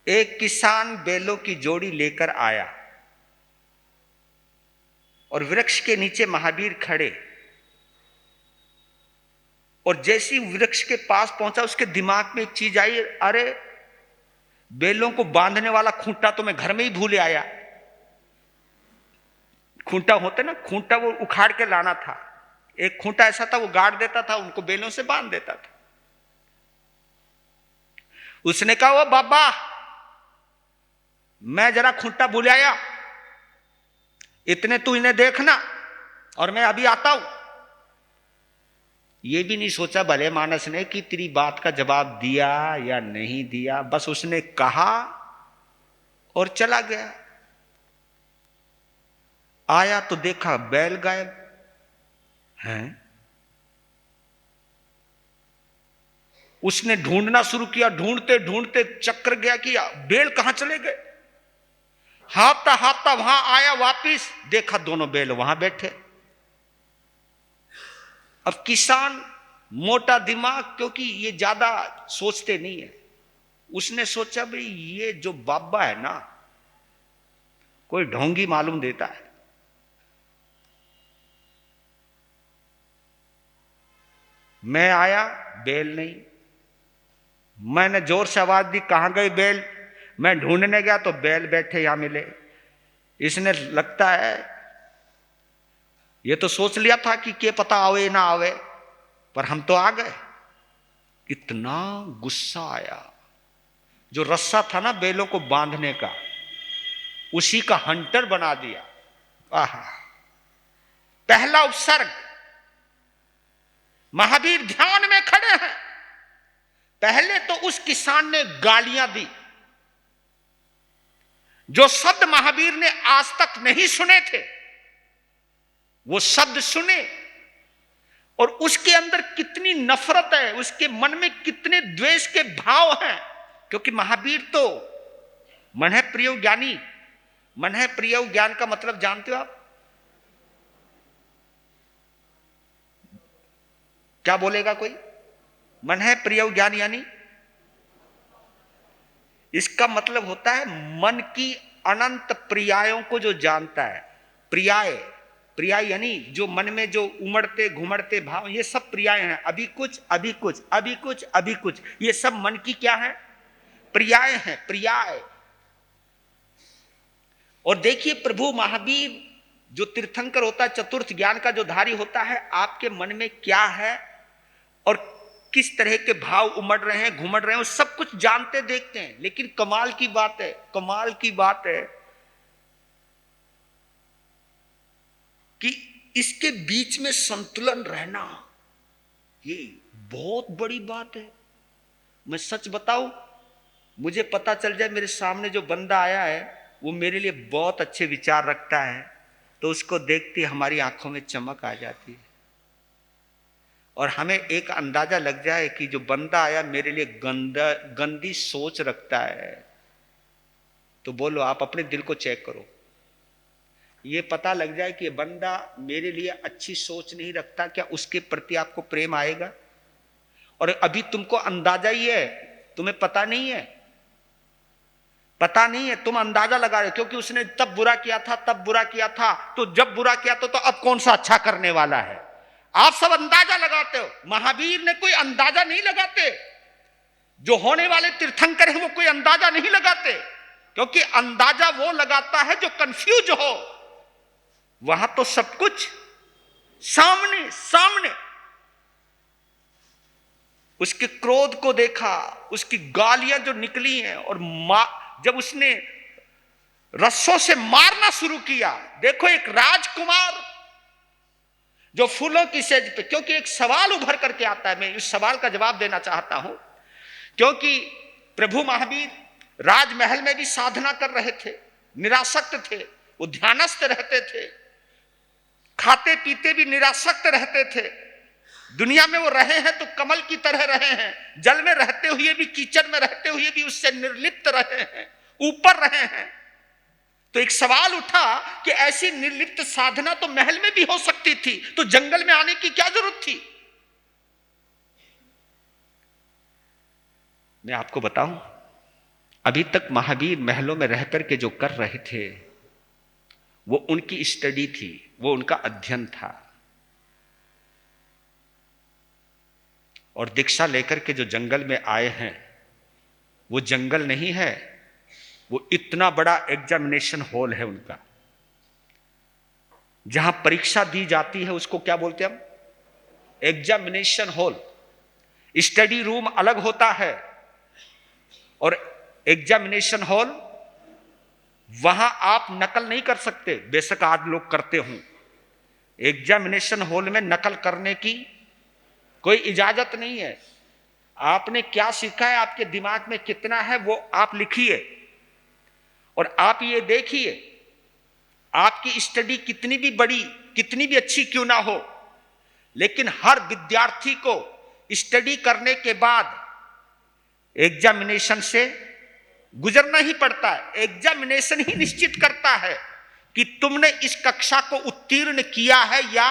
[SPEAKER 1] एक किसान बैलों की जोड़ी लेकर आया और वृक्ष के नीचे महावीर खड़े, और जैसी वृक्ष के पास पहुंचा उसके दिमाग में एक चीज आई, अरे बैलों को बांधने वाला खूंटा तो मैं घर में ही भूले आया। खूंटा होता ना, खूंटा वो उखाड़ के लाना था। एक खूंटा ऐसा था वो गाड़ देता था, उनको बैलों से बांध देता था। उसने कहा, वो बाबा मैं जरा खूंटा भूल आया, इतने तू इन्हें देखना और मैं अभी आता हूं। ये भी नहीं सोचा भले मानस ने कि तेरी बात का जवाब दिया या नहीं दिया, बस उसने कहा और चला गया। आया तो देखा बैल गायब हैं। उसने ढूंढना शुरू किया, ढूंढते ढूंढते चक्कर गया कि बैल कहां चले गए। हाँफता हाँफता वहां आया, वापिस देखा दोनों बैल वहां बैठे। अब किसान मोटा दिमाग, क्योंकि ये ज्यादा सोचते नहीं है, उसने सोचा भाई ये जो बाबा है ना कोई ढोंगी मालूम देता है। मैं आया, बैल नहीं। मैंने जोर से आवाज दी, कहां गए बैल। मैं ढूंढने गया तो बैल बैठे यहां मिले। इसने लगता है ये तो सोच लिया था कि क्या पता आवे ना आवे, पर हम तो आ गए। इतना गुस्सा आया। जो रस्सा था ना बैलों को बांधने का, उसी का हंटर बना दिया। आहा, पहला उपसर्ग। महावीर ध्यान में खड़े हैं। पहले तो उस किसान ने गालियां दी। जो शब्द महावीर ने आज तक नहीं सुने थे वो शब्द सुने, और उसके अंदर कितनी नफरत है, उसके मन में कितने द्वेष के भाव हैं। क्योंकि महावीर तो मन है प्रिय ज्ञानी। मन है प्रिय ज्ञान का मतलब जानते हो आप? क्या बोलेगा कोई? मन है प्रिय ज्ञान, यानी इसका मतलब होता है मन की अनंत प्रियायों को जो जानता है। प्रियाय, प्रियाय यानी जो मन में जो उमड़ते घुमड़ते भाव, ये सब प्रियाएं हैं। अभी कुछ, अभी कुछ, अभी कुछ, अभी कुछ, ये सब मन की क्या है? प्रियाएं हैं, प्रियाय। और देखिए प्रभु महावीर जो तीर्थंकर होता है, चतुर्थ ज्ञान का जो धारी होता है, आपके मन में क्या है और किस तरह के भाव उमड़ रहे हैं, घुमड़ रहे हैं, सब कुछ जानते देखते हैं। लेकिन कमाल की बात है, कमाल की बात है कि इसके बीच में संतुलन रहना, ये बहुत बड़ी बात है। मैं सच बताऊं, मुझे पता चल जाए मेरे सामने जो बंदा आया है वो मेरे लिए बहुत अच्छे विचार रखता है, तो उसको देखते हमारी आंखों में चमक आ जाती है। और हमें एक अंदाजा लग जाए कि जो बंदा आया मेरे लिए गंदी सोच रखता है, तो बोलो आप अपने दिल को चेक करो, ये पता लग जाए कि ये बंदा मेरे लिए अच्छी सोच नहीं रखता, क्या उसके प्रति आपको प्रेम आएगा? और अभी तुमको अंदाजा ही है, तुम्हें पता नहीं है, पता नहीं है, तुम अंदाजा लगा रहे हो क्योंकि उसने तब बुरा किया था, तब बुरा किया था, तो जब बुरा किया तो अब कौन सा अच्छा करने वाला है? आप सब अंदाजा लगाते हो। महावीर ने कोई अंदाजा नहीं लगाते, जो होने वाले तीर्थंकर हैं वो कोई अंदाजा नहीं लगाते, क्योंकि अंदाजा वो लगाता है जो कंफ्यूज हो। वहां तो सब कुछ सामने सामने। उसके क्रोध को देखा, उसकी गालियां जो निकली हैं, और जब उसने रस्सों से मारना शुरू किया, देखो एक राजकुमार जो फूलों की सेज पे, क्योंकि एक सवाल उभर करके आता है, मैं इस सवाल का जवाब देना चाहता हूं, क्योंकि प्रभु महावीर राजमहल में भी साधना कर रहे थे, निरासक्त थे, वो ध्यानस्थ रहते थे, खाते पीते भी निरासक्त रहते थे। दुनिया में वो रहे हैं तो कमल की तरह रहे हैं, जल में रहते हुए भी, कीचड़ में रहते हुए भी उससे निर्लिप्त रहे हैं, ऊपर रहे हैं। तो एक सवाल उठा कि ऐसी निर्लिप्त साधना तो महल में भी हो सकती थी, तो जंगल में आने की क्या जरूरत थी? मैं आपको बताऊं, अभी तक महावीर महलों में रहकर के जो कर रहे थे वो उनकी स्टडी थी, वो उनका अध्ययन था। और दीक्षा लेकर के जो जंगल में आए हैं, वो जंगल नहीं है, वो इतना बड़ा एग्जामिनेशन हॉल है उनका, जहां परीक्षा दी जाती है, उसको क्या बोलते हैं हम? Examination hall. स्टडी रूम अलग होता है और एग्जामिनेशन हॉल, वहां आप नकल नहीं कर सकते, बेशक आज लोग करते हों। एग्जामिनेशन हॉल में नकल करने की कोई इजाजत नहीं है। आपने क्या सीखा है, आपके दिमाग में कितना है, वो आप लिखिए और आप ये देखिए, आपकी स्टडी कितनी भी बड़ी, कितनी भी अच्छी क्यों ना हो, लेकिन हर विद्यार्थी को स्टडी करने के बाद एग्जामिनेशन से गुजरना ही पड़ता है। एग्जामिनेशन ही निश्चित करता है कि तुमने इस कक्षा को उत्तीर्ण किया है या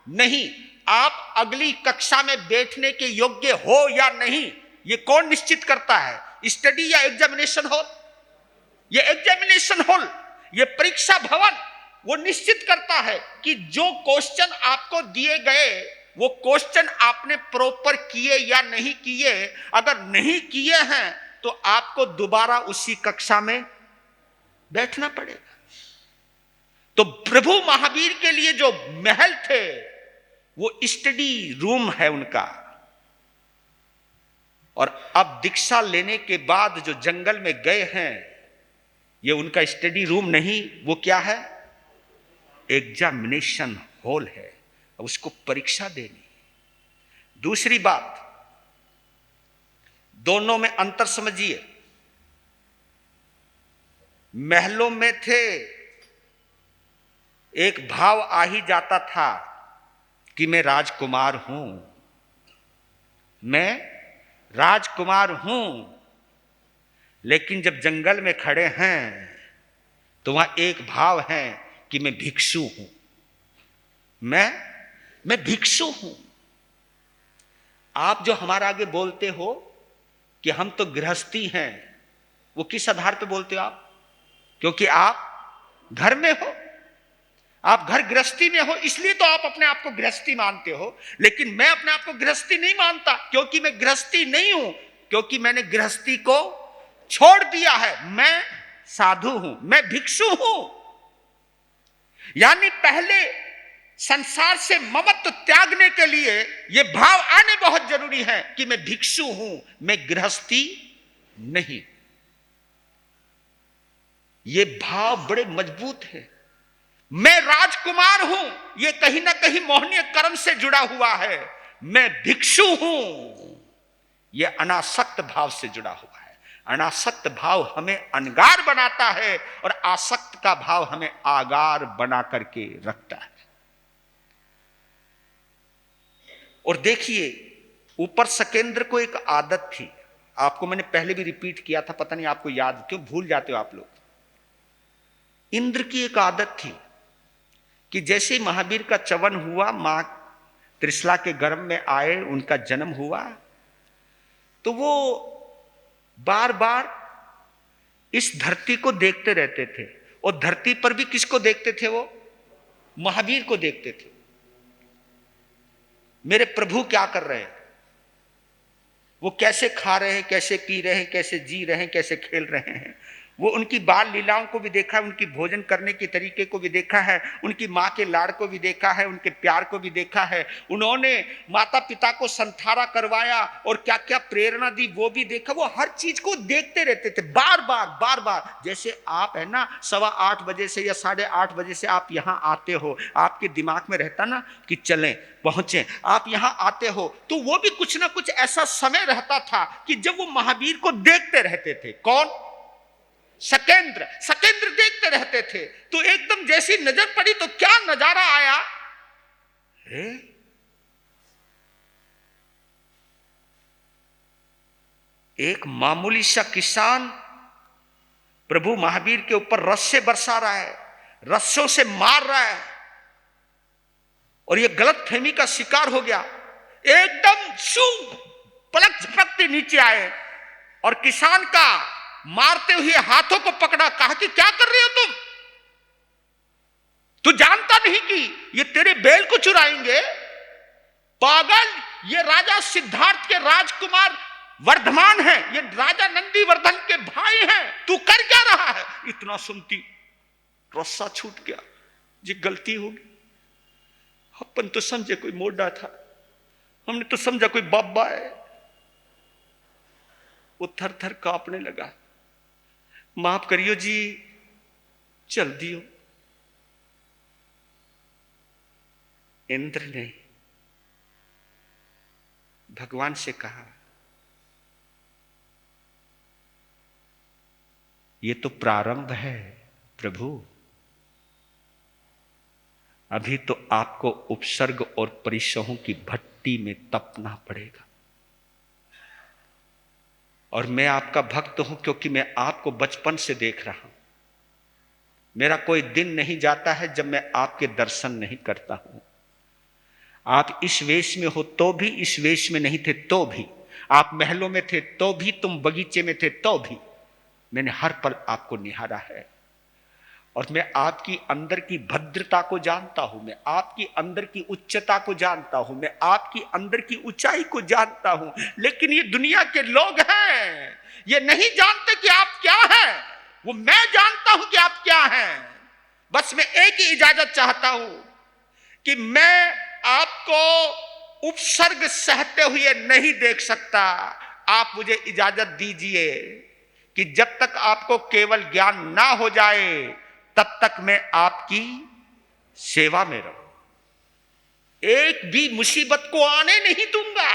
[SPEAKER 1] नहीं, आप अगली कक्षा में बैठने के योग्य हो या नहीं, ये कौन निश्चित करता है? स्टडी या एग्जामिनेशन हॉल? ये एग्जामिनेशन हॉल, ये परीक्षा भवन, वो निश्चित करता है कि जो क्वेश्चन आपको दिए गए वो क्वेश्चन आपने प्रॉपर किए या नहीं किए। अगर नहीं किए हैं तो आपको दोबारा उसी कक्षा में बैठना पड़ेगा। तो प्रभु महावीर के लिए जो महल थे वो स्टडी रूम है उनका। और अब दीक्षा लेने के बाद जो जंगल में गए हैं, ये उनका स्टडी रूम नहीं, वो क्या है? एग्जामिनेशन हॉल है। अब उसको परीक्षा देनी। दूसरी बात, दोनों में अंतर समझिए। महलों में थे, एक भाव आ ही जाता था कि मैं राजकुमार हूं, मैं राजकुमार हूं। लेकिन जब जंगल में खड़े हैं तो वहां एक भाव है कि मैं भिक्षु हूं, मैं भिक्षु हूं। आप जो हमारे आगे बोलते हो कि हम तो गृहस्थी हैं, वो किस आधार पे बोलते हो आप? क्योंकि आप घर में हो, आप घर गृहस्थी में हो, इसलिए तो आप अपने आप को गृहस्थी मानते हो। लेकिन मैं अपने आप को गृहस्थी नहीं मानता, क्योंकि मैं गृहस्थी नहीं हूं, क्योंकि मैंने गृहस्थी को छोड़ दिया है। मैं साधु हूं, मैं भिक्षु हूं। यानी पहले संसार से ममत्व त्यागने के लिए यह भाव आने बहुत जरूरी है कि मैं भिक्षु हूं, मैं गृहस्थी नहीं। यह भाव बड़े मजबूत है। मैं राजकुमार हूं, यह कहीं ना कहीं मोहनीय कर्म से जुड़ा हुआ है। मैं भिक्षु हूं, यह अनासक्त भाव से जुड़ा हुआ है। अनासक्त भाव हमें अनगार बनाता है और आसक्त का भाव हमें आगार बना करके रखता है। और देखिए, ऊपर सकेंद्र को एक आदत थी, आपको मैंने पहले भी रिपीट किया था, पता नहीं आपको याद क्यों भूल जाते हो आप लोग। इंद्र की एक आदत थी कि जैसे महावीर का च्यवन हुआ, मां त्रिशला के गर्भ में आए, उनका जन्म हुआ, तो वो बार बार इस धरती को देखते रहते थे। और धरती पर भी किसको देखते थे? वो महावीर को देखते थे। मेरे प्रभु क्या कर रहे हैं, वो कैसे खा रहे हैं, कैसे पी रहे हैं, कैसे जी रहे हैं, कैसे खेल रहे हैं। वो उनकी बाल लीलाओं को भी देखा है, उनकी भोजन करने के तरीके को भी देखा है, उनकी माँ के लाड़ को भी देखा है, उनके प्यार को भी देखा है। उन्होंने माता पिता को संथारा करवाया और क्या क्या प्रेरणा दी वो भी देखा। वो हर चीज को देखते रहते थे, बार बार। जैसे आप है ना 8:15 बजे से या 8:30 बजे से आप यहाँ आते हो, आपके दिमाग में रहता ना कि चलें पहुंचे, आप यहाँ आते हो, तो वो भी कुछ ना कुछ ऐसा समय रहता था कि जब वो महावीर को देखते रहते थे। कौन? सकेंद्र देखते रहते थे। तो एकदम जैसी नजर पड़ी तो क्या नजारा आया है? एक मामूली सा किसान प्रभु महावीर के ऊपर रस्से बरसा रहा है, रस्सों से मार रहा है, और यह गलतफहमी का शिकार हो गया। एकदम शू पलक झपकते नीचे आए और किसान का मारते हुए हाथों को पकड़ा, कहा कि क्या कर रहे हो तुम? तू जानता नहीं कि ये तेरे बैल को चुराएंगे? पागल, ये राजा सिद्धार्थ के राजकुमार वर्धमान है, ये राजा नंदीवर्धन के भाई हैं, तू कर क्या रहा है? इतना सुनती रस्सा छूट गया, जी गलती होगी, अपन तो समझे कोई मोटा था, हमने तो समझा कोई बाबा है। वो थर थर कांपने लगा, माफ करियो जी, चल दियो। इंद्र ने भगवान से कहा, ये तो प्रारंभ है प्रभु, अभी तो आपको उपसर्ग और परिसहों की भट्टी में तपना पड़ेगा। और मैं आपका भक्त हूं क्योंकि मैं आपको बचपन से देख रहा हूं। मेरा कोई दिन नहीं जाता है जब मैं आपके दर्शन नहीं करता हूं। आप इस वेश में हो तो भी, इस वेश में नहीं थे तो भी, आप महलों में थे तो भी, तुम बगीचे में थे तो भी, मैंने हर पल आपको निहारा है। और मैं आपकी अंदर की भद्रता को जानता हूं, मैं आपकी अंदर की उच्चता को जानता हूं, मैं आपकी अंदर की ऊंचाई को जानता हूं। लेकिन ये दुनिया के लोग हैं, ये नहीं जानते कि आप क्या हैं। वो मैं जानता हूं कि आप क्या हैं। बस मैं एक ही इजाजत चाहता हूं कि मैं आपको उपसर्ग सहते हुए नहीं देख सकता। आप मुझे इजाजत दीजिए कि जब तक आपको केवल ज्ञान ना हो जाए तब तक मैं आपकी सेवा में रहूं। एक भी मुसीबत को आने नहीं दूंगा,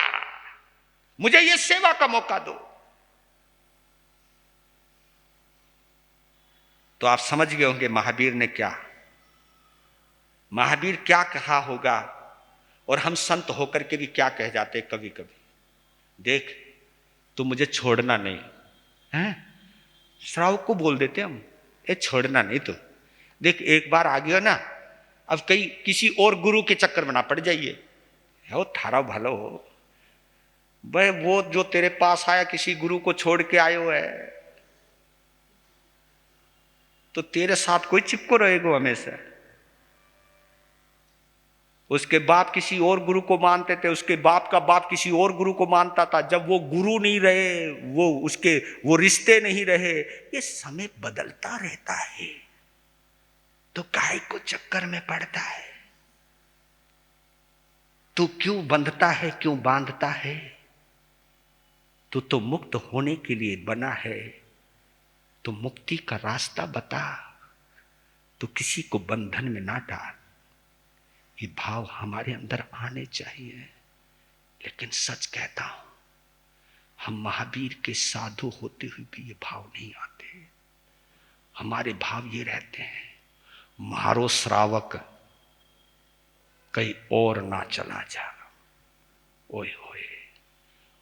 [SPEAKER 1] मुझे यह सेवा का मौका दो। तो आप समझ गए होंगे महावीर ने क्या, महावीर क्या कहा होगा, और हम संत होकर के भी क्या कह जाते कभी कभी। देख, तू मुझे छोड़ना नहीं है, श्रावक को बोल देते हम, ए छोड़ना नहीं तो। देख, एक बार आ गया ना, अब कहीं किसी और गुरु के चक्कर में ना पड़ जाइए, हो थारा भलो हो। भाई वो जो तेरे पास आया किसी गुरु को छोड़ के आयो है, तो तेरे साथ कोई चिपको रहेगा हमेशा। उसके बाप किसी और गुरु को मानते थे, उसके बाप का बाप किसी और गुरु को मानता था। जब वो गुरु नहीं रहे, वो रिश्ते नहीं रहे, ये समय बदलता रहता है, तो काहे को चक्कर में पड़ता है? तू क्यों बंधता है, क्यों बांधता है? तू तो मुक्त होने के लिए बना है, तो मुक्ति का रास्ता बता। तो किसी को बंधन में ना डाल। ये भाव हमारे अंदर आने चाहिए। लेकिन सच कहता हूं, हम महावीर के साधु होते हुए भी ये भाव नहीं आते। हमारे भाव ये रहते हैं, मारो श्रावक कहीं और ना चला जा, ओए होए।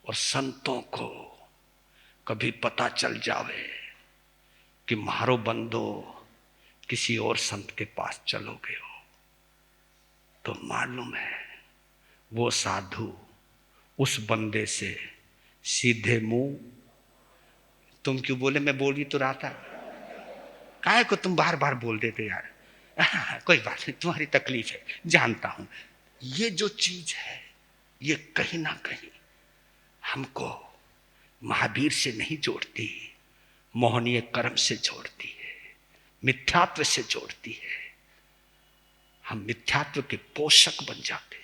[SPEAKER 1] और संतों को कभी पता चल जावे कि मारो बंदो किसी और संत के पास चलोगे हो, तो मालूम है वो साधु उस बंदे से सीधे मुंह। तुम क्यों बोले? मैं बोल ही तो रहा था। काहे को तुम बार बार बोल देते यार? कोई बात नहीं, तुम्हारी तकलीफ है, जानता हूं। ये जो चीज है ये कहीं ना कहीं हमको महावीर से नहीं जोड़ती, मोहनीय कर्म से जोड़ती है, मिथ्यात्व से जोड़ती है। हम मिथ्यात्व के पोषक बन जाते।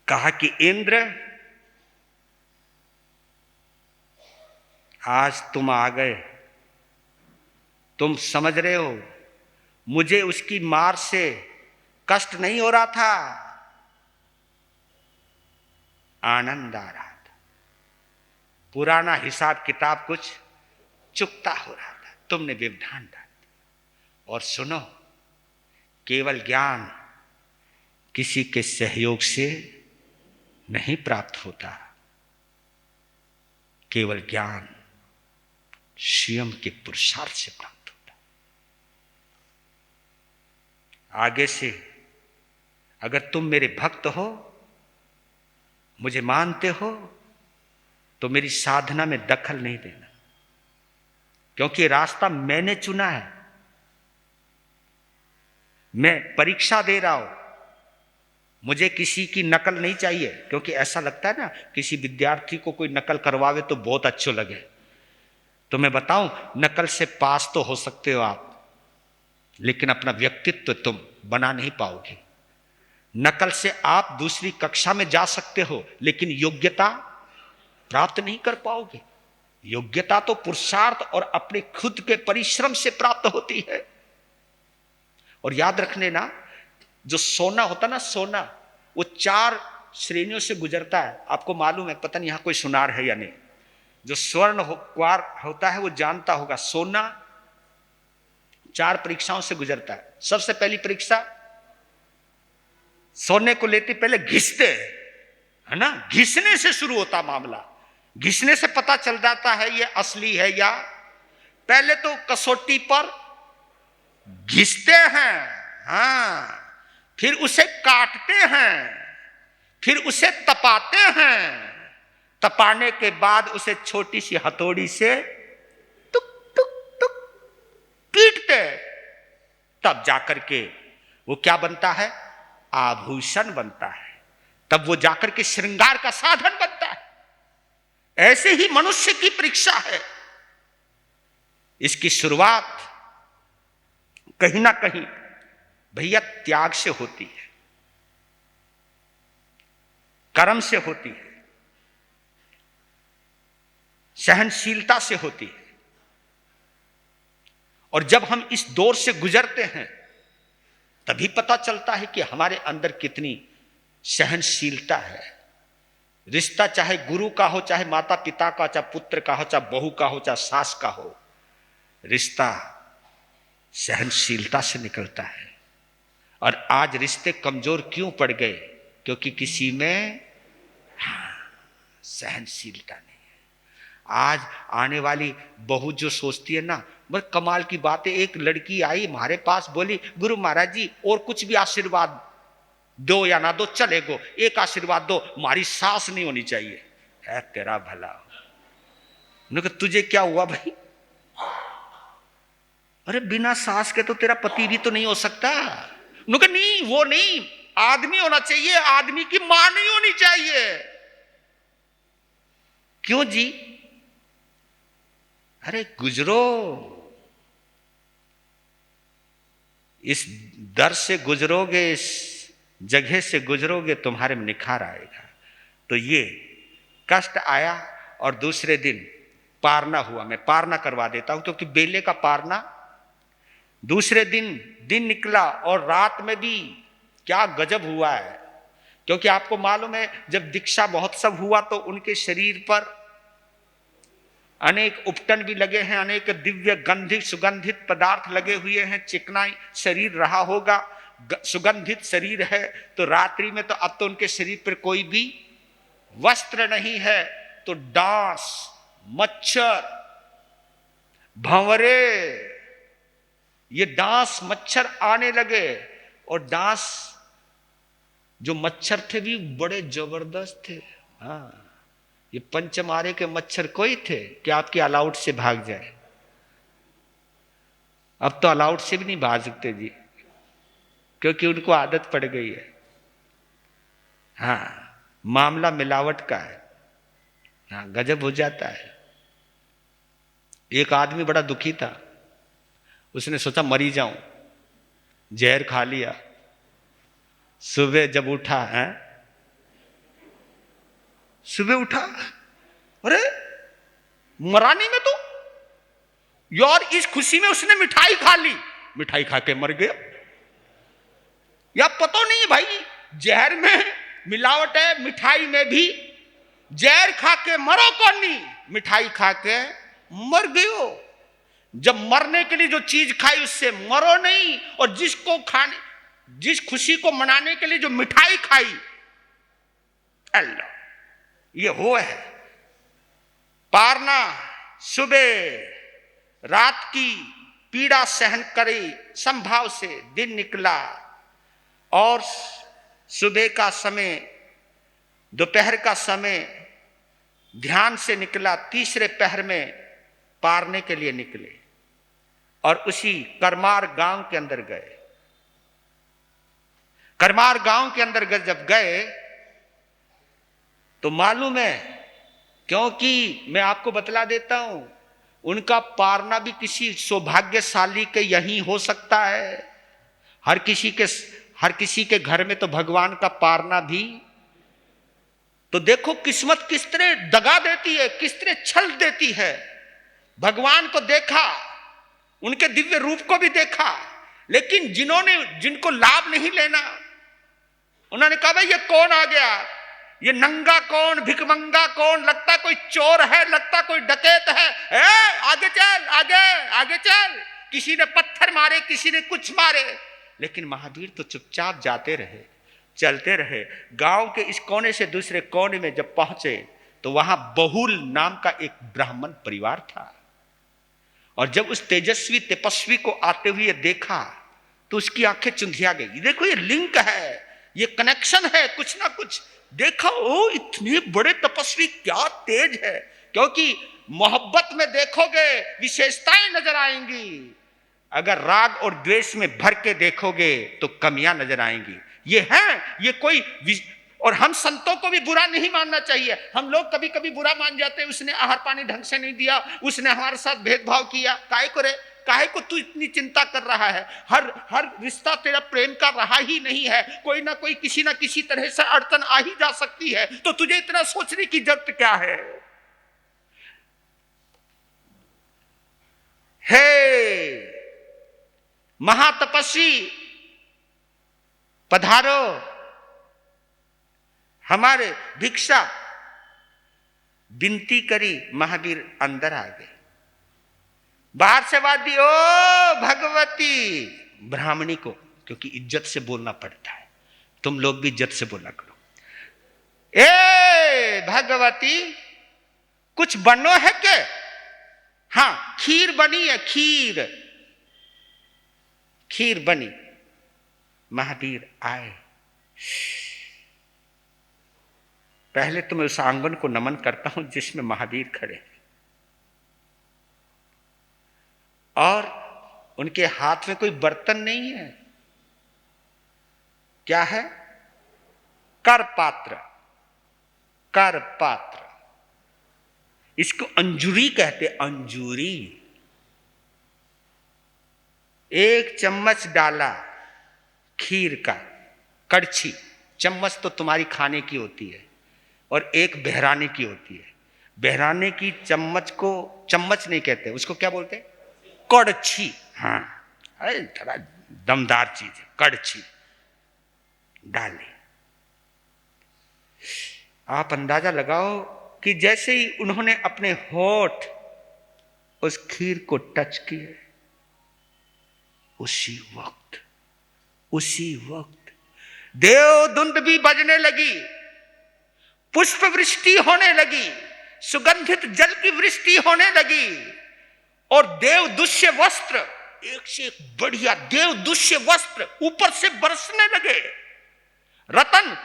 [SPEAKER 1] कहा कि इंद्र आज तुम आ गए, तुम समझ रहे हो मुझे उसकी मार से कष्ट नहीं हो रहा था, आनंद आ रहा था। पुराना हिसाब किताब कुछ चुकता हो रहा था, तुमने व्यवधान डाल दिया। और सुनो, केवल ज्ञान किसी के सहयोग से नहीं प्राप्त होता, केवल ज्ञान स्वयं के पुरुषार्थ से प्राप्त होता। आगे से अगर तुम मेरे भक्त हो, मुझे मानते हो, तो मेरी साधना में दखल नहीं देना, क्योंकि रास्ता मैंने चुना है। मैं परीक्षा दे रहा हूं, मुझे किसी की नकल नहीं चाहिए। क्योंकि ऐसा लगता है ना, किसी विद्यार्थी को कोई नकल करवावे तो बहुत अच्छो लगे। तो मैं बताऊं, नकल से पास तो हो सकते हो आप, लेकिन अपना व्यक्तित्व तुम बना नहीं पाओगे। नकल से आप दूसरी कक्षा में जा सकते हो, लेकिन योग्यता प्राप्त नहीं कर पाओगे। योग्यता तो पुरुषार्थ और अपने खुद के परिश्रम से प्राप्त होती है। और याद रखने ना, जो सोना होता ना, सोना वो 4 श्रेणियों से गुजरता है। आपको मालूम है? पता नहीं यहां कोई सुनार है या नहीं। जो स्वर्ण क्वार होता है वो जानता होगा, सोना 4 परीक्षाओं से गुजरता है। सबसे पहली परीक्षा, सोने को लेते पहले घिसते है ना, घिसने से शुरू होता मामला। घिसने से पता चल जाता है ये असली है या, पहले तो कसौटी पर घिसते हैं, हाँ, फिर उसे काटते हैं, फिर उसे तपाते हैं, तपाने के बाद उसे छोटी सी हथौड़ी से टुक टुक टुक पीटते, तब जाकर के वो क्या बनता है? आभूषण बनता है। तब वो जाकर के श्रृंगार का साधन बनता है। ऐसे ही मनुष्य की परीक्षा है। इसकी शुरुआत कहीं ना कहीं भैया त्याग से होती है, कर्म से होती है, सहनशीलता से होती है। और जब हम इस दौर से गुजरते हैं, तभी पता चलता है कि हमारे अंदर कितनी सहनशीलता है। रिश्ता चाहे गुरु का हो, चाहे माता पिता का, चाहे पुत्र का हो, चाहे बहू का हो, चाहे सास का हो, रिश्ता सहनशीलता से निकलता है। और आज रिश्ते कमजोर क्यों पड़ गए? क्योंकि किसी में सहनशीलता नहीं है। आज आने वाली बहू जो सोचती है ना, बस कमाल की बात है। एक लड़की आई हमारे पास, बोली गुरु महाराज जी और कुछ भी आशीर्वाद दो या ना दो चलेगो, एक आशीर्वाद दो, मारी सास नहीं होनी चाहिए। है तेरा भला। उन्होंने कहा तुझे क्या हुआ भाई? अरे बिना सास के तो तेरा पति भी तो नहीं हो सकता। उन्होंने कहा नहीं वो नहीं, आदमी होना चाहिए, आदमी की मां नहीं होनी चाहिए। क्यों जी? अरे गुजरो, इस दर से गुजरोगे, इस जगह से गुजरोगे, तुम्हारे में निखार आएगा। तो ये कष्ट आया और दूसरे दिन पारना हुआ। मैं पारना करवा देता हूं क्योंकि बेले का पारना दूसरे दिन निकला और रात में भी क्या गजब हुआ है। क्योंकि आपको मालूम है जब दीक्षा महोत्सव हुआ तो उनके शरीर पर अनेक उपटन भी लगे हैं, अनेक दिव्य गंधित सुगंधित पदार्थ लगे हुए हैं, चिकना शरीर रहा होगा, सुगंधित शरीर है। तो रात्रि में तो अब तो उनके शरीर पर कोई भी वस्त्र नहीं है, तो डांस, मच्छर, भंवरे, ये डांस मच्छर आने लगे। और डांस जो मच्छर थे भी बड़े जबरदस्त थे। हाँ, ये पंचमारे के मच्छर कोई थे कि आपके अलाउट से भाग जाए। अब तो अलाउट से भी नहीं भाग सकते जी, क्योंकि उनको आदत पड़ गई है। हाँ, मामला मिलावट का है। हाँ, गजब हो जाता है। एक आदमी बड़ा दुखी था, उसने सोचा मरी जाऊं, जहर खा लिया। सुबह जब उठा है, सुबह उठा, अरे मरानी में तो यार, इस खुशी में उसने मिठाई खा ली, मिठाई खा के मर गया। या पता नहीं भाई, जहर में मिलावट है, मिठाई में भी। जहर खा के मरो कौन नहीं, मिठाई खा के मर गयो। जब मरने के लिए जो चीज खाई उससे मरो नहीं, और जिसको खाने, जिस खुशी को मनाने के लिए जो मिठाई खाई, अल्लाह, ये हो है पारना। सुबह रात की पीड़ा सहन करे संभाव से दिन निकला, और सुबह का समय, दोपहर का समय ध्यान से निकला। तीसरे पहर में पारने के लिए निकले और उसी करमार गांव के अंदर गए। करमार गांव के अंदर जब गए तो मालूम है, क्योंकि मैं आपको बतला देता हूं, उनका पारना भी किसी सौभाग्यशाली के यहीं हो सकता है। हर किसी के घर में तो भगवान का पारना भी। तो देखो किस्मत किस तरह दगा देती है, किस तरह छल देती है। भगवान को देखा, उनके दिव्य रूप को भी देखा, लेकिन जिनको लाभ नहीं लेना, उन्होंने कहा भाई ये कौन आ गया, ये नंगा कौन, भिखमंगा कौन, लगता कोई चोर है, लगता कोई डकैत है। आगे चल, आगे चल। किसी ने पत्थर मारे, किसी ने कुछ मारे, लेकिन महावीर तो चुपचाप जाते रहे, चलते रहे। गांव के इस कोने से दूसरे कोने में जब पहुंचे तो वहां बहुल नाम का एक ब्राह्मण परिवार था। और जब उस तेजस्वी तपस्वी को आते हुए देखा तो उसकी आंखें चुंधिया गई। देखो ये लिंक है, ये कनेक्शन है, कुछ ना कुछ देखा। ओ इतने बड़े तपस्वी, क्या तेज है। क्योंकि मोहब्बत में देखोगे विशेषताएं नजर आएंगी, अगर राग और द्वेष में भर के देखोगे तो कमियां नजर आएंगी। ये है, ये कोई। और हम संतों को भी बुरा नहीं मानना चाहिए। हम लोग कभी कभी बुरा मान जाते हैं, उसने आहार पानी ढंग से नहीं दिया, उसने हमारे साथ भेदभाव किया। काहे को रे, काहे को तू इतनी चिंता कर रहा है? हर रिश्ता तेरा प्रेम का रहा ही नहीं है। कोई ना कोई किसी ना किसी तरह से अड़चन आ ही जा सकती है, तो तुझे इतना सोचने की जरूरत क्या है? हे महातपस्वी, पधारो, हमारे भिक्षा। विनती करी, महावीर अंदर आ गए। बाहर से बात दी, ओ भगवती, ब्राह्मणी को, क्योंकि इज्जत से बोलना पड़ता है, तुम लोग भी इज्जत से बोला करो। ए भगवती, कुछ बनो है क्या? हाँ, खीर बनी है, खीर बनी। महावीर आए, पहले तो मैं उस आंगन को नमन करता हूं जिसमें महावीर खड़े हैं और उनके हाथ में कोई बर्तन नहीं है। क्या है? कर पात्र। कर पात्र, इसको अंजुरी कहते। अंजुरी। एक चम्मच डाला खीर का, कड़छी। चम्मच तो तुम्हारी खाने की होती है और एक बहराने की होती है। बहराने की चम्मच को चम्मच नहीं कहते, उसको क्या बोलते? कड़छी। हाँ, अरे थोड़ा दमदार चीज है। कड़छी डाले। आप अंदाजा लगाओ कि जैसे ही उन्होंने अपने होठ उस खीर को टच किए, उसी वक्त देवधुंद भी बजने लगी, पुष्प वृष्टि होने लगी, सुगंधित जल की वृष्टि होने लगी और देवदुष्य वस्त्र, एक से एक बढ़िया देवदुष्य वस्त्र ऊपर से बरसने लगे। रतन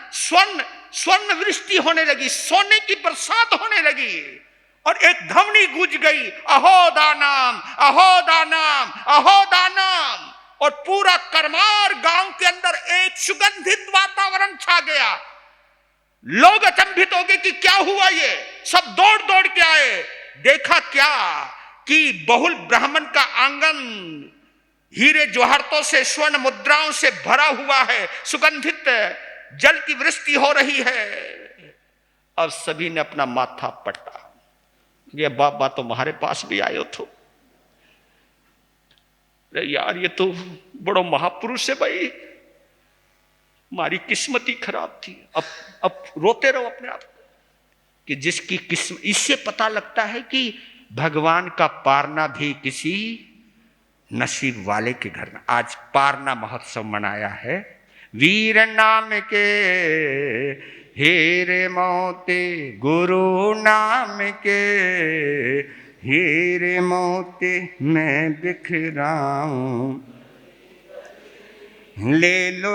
[SPEAKER 1] स्वर्ण वृष्टि होने लगी, सोने की बरसात होने लगी और एक ध्वनि गूंज गई, अहो दानम, अहो दानम, अहो दानम। और पूरा करमार गांव के अंदर एक सुगंधित वातावरण छा गया। लोग अचंभित हो गए कि क्या हुआ ये। सब दौड़ दौड़ के आए। देखा क्या कि बहुल ब्राह्मण का आंगन हीरे जवाहरतों से, स्वर्ण मुद्राओं से भरा हुआ है, सुगंधित जल की वृष्टि हो रही है। अब सभी ने अपना माथा पटा। ये बाबा तुम्हारे पास भी आयो थो। अरे यार, ये तो बड़ो महापुरुष है भाई, हमारी किस्मत ही खराब थी। अब रोते रहो अपने आप कि जिसकी किस्मत। इससे पता लगता है कि भगवान का पारना भी किसी नसीब वाले के घर में। आज पारना महोत्सव मनाया है। वीर नाम के हीरे मोती, गुरु नाम के हीरे मोती मैं बिखराऊं। ले लो